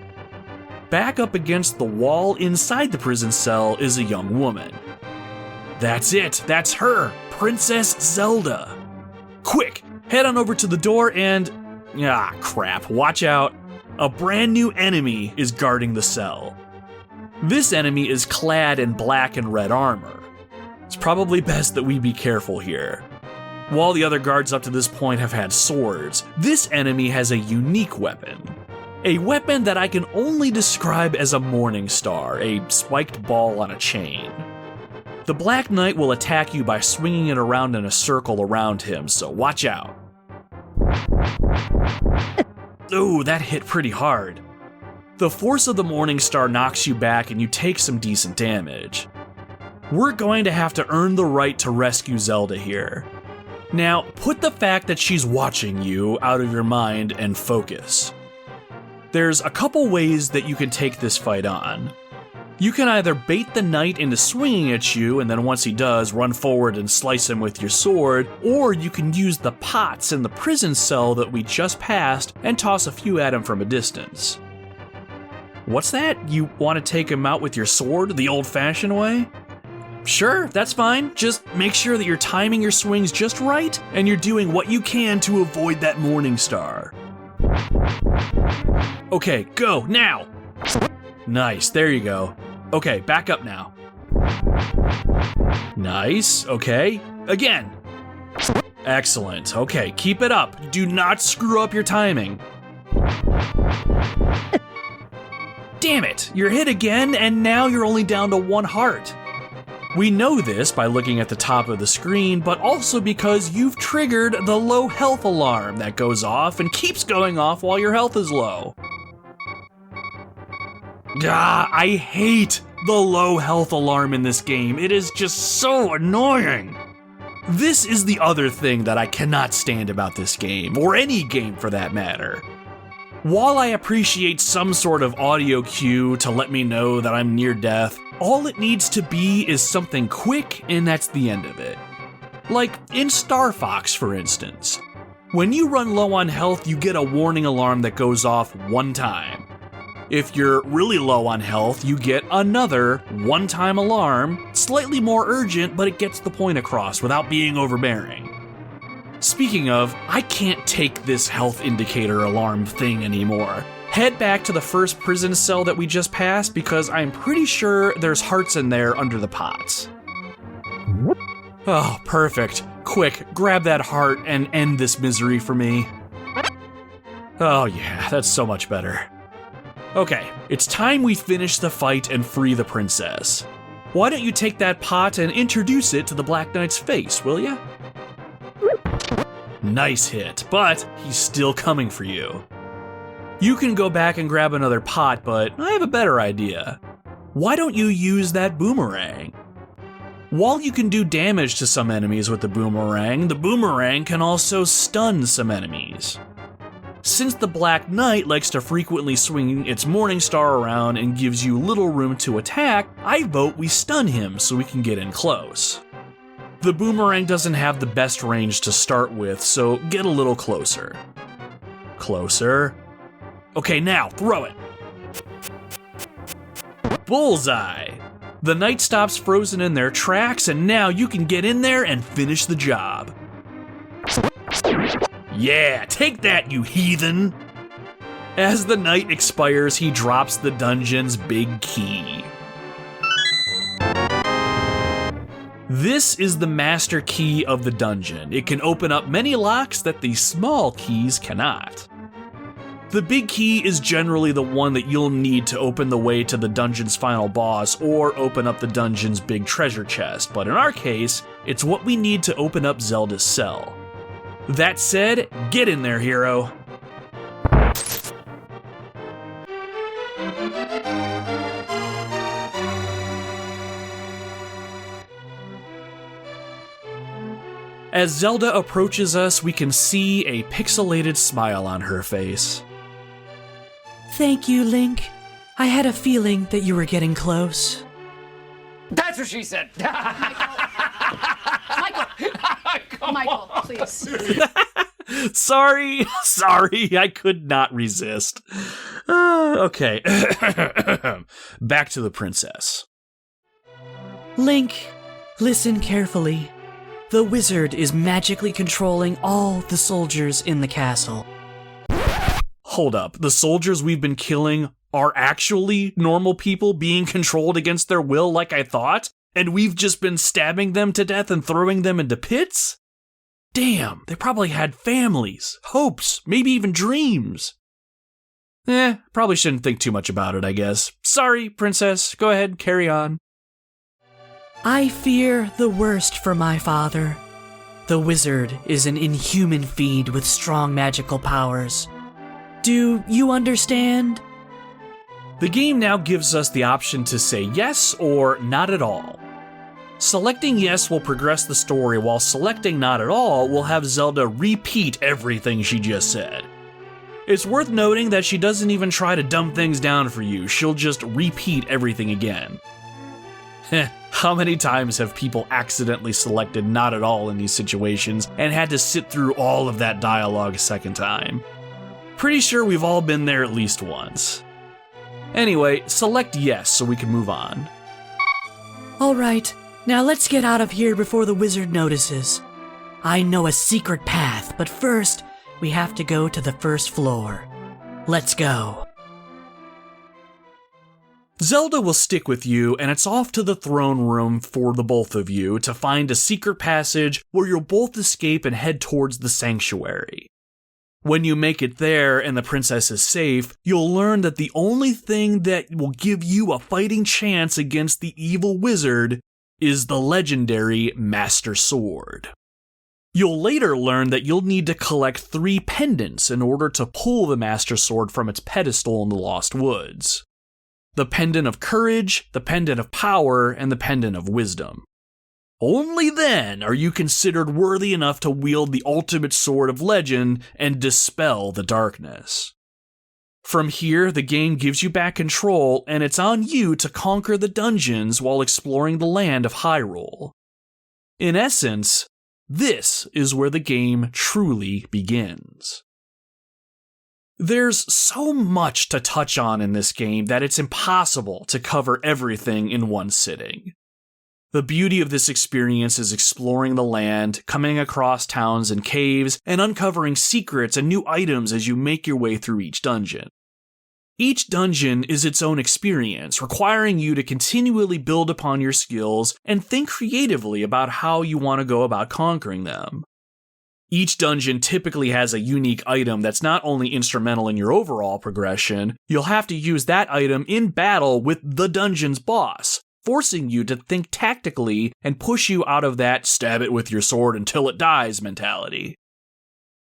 Back up against the wall inside the prison cell is a young woman. That's it, that's her, Princess Zelda. Quick, head on over to the door and... ah, crap, watch out. A brand new enemy is guarding the cell. This enemy is clad in black and red armor. It's probably best that we be careful here. While the other guards up to this point have had swords, this enemy has a unique weapon. A weapon that I can only describe as a morning star, a spiked ball on a chain. The Black Knight will attack you by swinging it around in a circle around him, so watch out. Ooh, that hit pretty hard. The force of the Morning Star knocks you back and you take some decent damage. We're going to have to earn the right to rescue Zelda here. Now, put the fact that she's watching you out of your mind and focus. There's a couple ways that you can take this fight on. You can either bait the knight into swinging at you, and then once he does, run forward and slice him with your sword, or you can use the pots in the prison cell that we just passed and toss a few at him from a distance. What's that? You want to take him out with your sword the old-fashioned way? Sure, that's fine. Just make sure that you're timing your swings just right, and you're doing what you can to avoid that Morning Star. Okay, go, now! Nice, there you go. Okay, back up now. Nice, okay. Again. Excellent, okay, keep it up. Do not screw up your timing. Damn it, you're hit again, and now you're only down to 1 heart. We know this by looking at the top of the screen, but also because you've triggered the low health alarm that goes off and keeps going off while your health is low. I hate the low health alarm in this game. It is just so annoying. This is the other thing that I cannot stand about this game, or any game for that matter. While I appreciate some sort of audio cue to let me know that I'm near death, all it needs to be is something quick and that's the end of it. Like in Star Fox, for instance. When you run low on health, you get a warning alarm that goes off one time. If you're really low on health, you get another one-time alarm, slightly more urgent, but it gets the point across without being overbearing. Speaking of, I can't take this health indicator alarm thing anymore. Head back to the first prison cell that we just passed because I'm pretty sure there's hearts in there under the pots. Oh, perfect. Quick, grab that heart and end this misery for me. Oh yeah, that's so much better. Okay, it's time we finish the fight and free the princess. Why don't you take that pot and introduce it to the Black Knight's face, will ya? Nice hit, but he's still coming for you. You can go back and grab another pot, but I have a better idea. Why don't you use that boomerang? While you can do damage to some enemies with the boomerang can also stun some enemies. Since the Black Knight likes to frequently swing its Morning Star around and gives you little room to attack, I vote we stun him so we can get in close. The boomerang doesn't have the best range to start with, so get a little closer. Closer. Okay, now throw it. Bullseye! The knight stops frozen in their tracks, and now you can get in there and finish the job. Yeah, take that, you heathen! As the night expires, he drops the dungeon's big key. This is the master key of the dungeon. It can open up many locks that the small keys cannot. The big key is generally the one that you'll need to open the way to the dungeon's final boss or open up the dungeon's big treasure chest, but in our case, it's what we need to open up Zelda's cell. That said, get in there, hero. As Zelda approaches us, we can see a pixelated smile on her face. Thank you, Link. I had a feeling that you were getting close. That's what she said. Michael, please. Sorry, I could not resist. Okay, back to the princess. Link, listen carefully. The wizard is magically controlling all the soldiers in the castle. Hold up, the soldiers we've been killing are actually normal people being controlled against their will like I thought? And we've just been stabbing them to death and throwing them into pits? Damn, they probably had families, hopes, maybe even dreams. Probably shouldn't think too much about it, I guess. Sorry, princess, go ahead, carry on. I fear the worst for my father. The wizard is an inhuman fiend with strong magical powers. Do you understand? The game now gives us the option to say yes or not at all. Selecting yes will progress the story, while selecting not at all will have Zelda repeat everything she just said. It's worth noting that she doesn't even try to dumb things down for you, she'll just repeat everything again. How many times have people accidentally selected not at all in these situations and had to sit through all of that dialogue a second time? Pretty sure we've all been there at least once. Anyway, select yes so we can move on. Alright, now let's get out of here before the wizard notices. I know a secret path, but first, we have to go to the first floor. Let's go. Zelda will stick with you, and it's off to the throne room for the both of you to find a secret passage where you'll both escape and head towards the sanctuary. When you make it there and the princess is safe, you'll learn that the only thing that will give you a fighting chance against the evil wizard is the legendary Master Sword. You'll later learn that you'll need to collect 3 pendants in order to pull the Master Sword from its pedestal in the Lost Woods. The Pendant of Courage, the Pendant of Power, and the Pendant of Wisdom. Only then are you considered worthy enough to wield the ultimate sword of legend and dispel the darkness. From here, the game gives you back control, and it's on you to conquer the dungeons while exploring the land of Hyrule. In essence, this is where the game truly begins. There's so much to touch on in this game that it's impossible to cover everything in one sitting. The beauty of this experience is exploring the land, coming across towns and caves, and uncovering secrets and new items as you make your way through each dungeon. Each dungeon is its own experience, requiring you to continually build upon your skills and think creatively about how you want to go about conquering them. Each dungeon typically has a unique item that's not only instrumental in your overall progression, you'll have to use that item in battle with the dungeon's boss, forcing you to think tactically and push you out of that stab it with your sword until it dies mentality.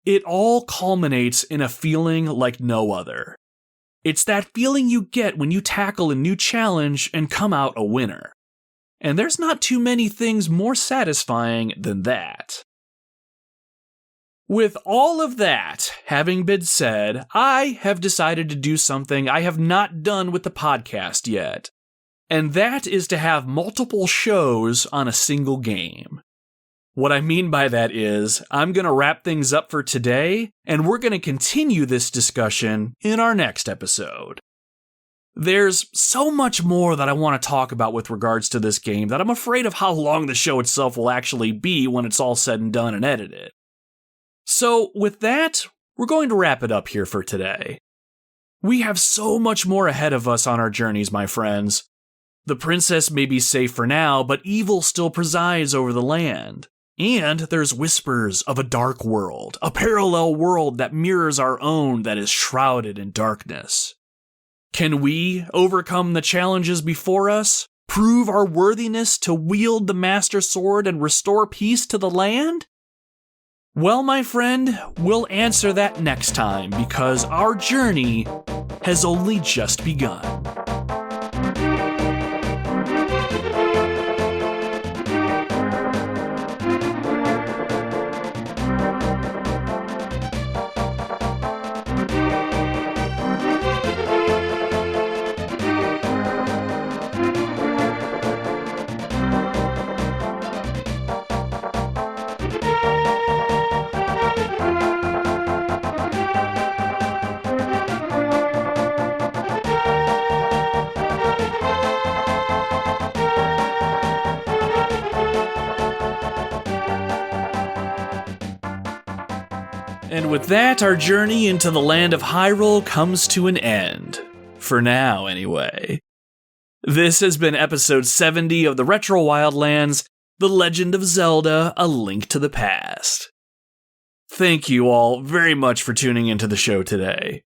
It all culminates in a feeling like no other. It's that feeling you get when you tackle a new challenge and come out a winner. And there's not too many things more satisfying than that. With all of that having been said, I have decided to do something I have not done with the podcast yet. And that is to have multiple shows on a single game. What I mean by that is, I'm going to wrap things up for today, and we're going to continue this discussion in our next episode. There's so much more that I want to talk about with regards to this game that I'm afraid of how long the show itself will actually be when it's all said and done and edited. So, with that, we're going to wrap it up here for today. We have so much more ahead of us on our journeys, my friends. The princess may be safe for now, but evil still presides over the land. And there's whispers of a dark world, a parallel world that mirrors our own that is shrouded in darkness. Can we overcome the challenges before us, prove our worthiness to wield the Master Sword and restore peace to the land? Well, my friend, we'll answer that next time because our journey has only just begun. And with that, our journey into the land of Hyrule comes to an end. For now, anyway. This has been episode 70 of the Retro Wildlands, The Legend of Zelda, A Link to the Past. Thank you all very much for tuning into the show today.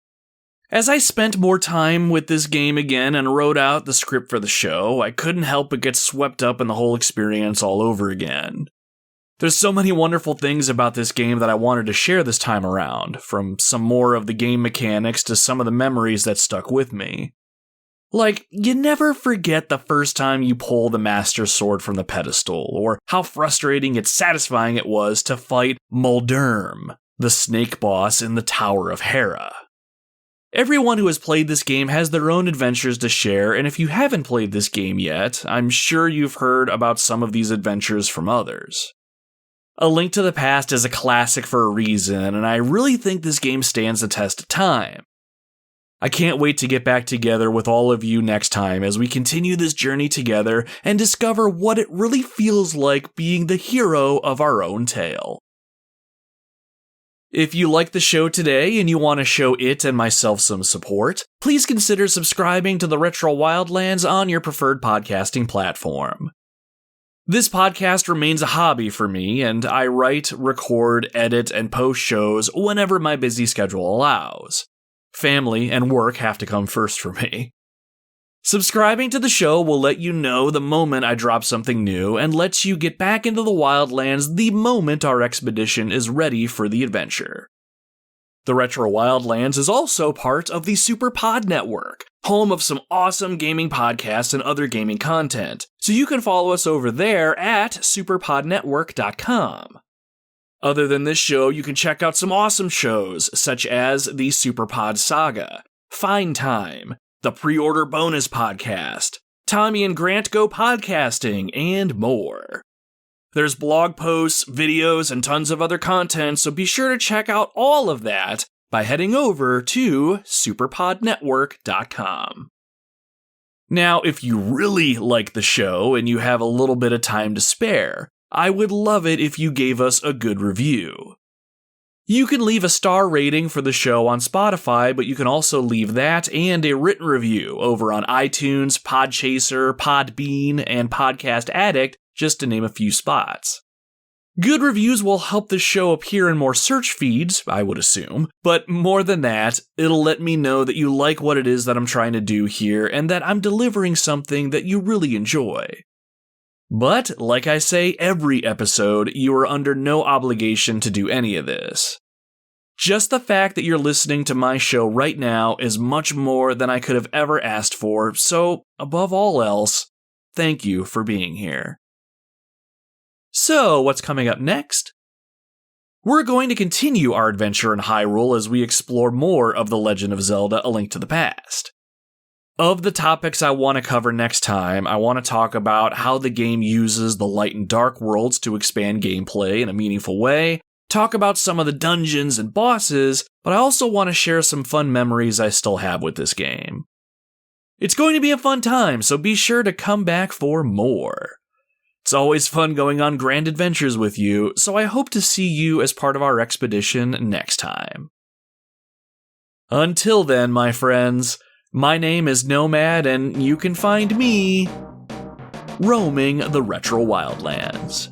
As I spent more time with this game again and wrote out the script for the show, I couldn't help but get swept up in the whole experience all over again. There's so many wonderful things about this game that I wanted to share this time around, from some more of the game mechanics to some of the memories that stuck with me. Like, you never forget the first time you pull the Master Sword from the pedestal, or how frustrating yet satisfying it was to fight Mulderm, the snake boss in the Tower of Hera. Everyone who has played this game has their own adventures to share, and if you haven't played this game yet, I'm sure you've heard about some of these adventures from others. A Link to the Past is a classic for a reason, and I really think this game stands the test of time. I can't wait to get back together with all of you next time as we continue this journey together and discover what it really feels like being the hero of our own tale. If you like the show today and you want to show it and myself some support, please consider subscribing to the Retro Wildlands on your preferred podcasting platform. This podcast remains a hobby for me, and I write, record, edit, and post shows whenever my busy schedule allows. Family and work have to come first for me. Subscribing to the show will let you know the moment I drop something new and lets you get back into the Wildlands the moment our expedition is ready for the adventure. The Retro Wildlands is also part of the SuperPod Network, home of some awesome gaming podcasts and other gaming content, so you can follow us over there at superpodnetwork.com. Other than this show, you can check out some awesome shows, such as the SuperPod Saga, Fine Time, the Pre-Order Bonus Podcast, Tommy and Grant Go Podcasting, and more. There's blog posts, videos, and tons of other content, so be sure to check out all of that by heading over to superpodnetwork.com. Now, if you really like the show and you have a little bit of time to spare, I would love it if you gave us a good review. You can leave a star rating for the show on Spotify, but you can also leave that and a written review over on iTunes, Podchaser, Podbean, and Podcast Addict, just to name a few spots. Good reviews will help the show appear in more search feeds, I would assume, but more than that, it'll let me know that you like what it is that I'm trying to do here and that I'm delivering something that you really enjoy. But, like I say every episode, you are under no obligation to do any of this. Just the fact that you're listening to my show right now is much more than I could have ever asked for, so, above all else, thank you for being here. So, what's coming up next? We're going to continue our adventure in Hyrule as we explore more of The Legend of Zelda: A Link to the Past. Of the topics I want to cover next time, I want to talk about how the game uses the light and dark worlds to expand gameplay in a meaningful way, talk about some of the dungeons and bosses, but I also want to share some fun memories I still have with this game. It's going to be a fun time, so be sure to come back for more. It's always fun going on grand adventures with you, so I hope to see you as part of our expedition next time. Until then, my friends, my name is Nomad, and you can find me roaming the retro wildlands.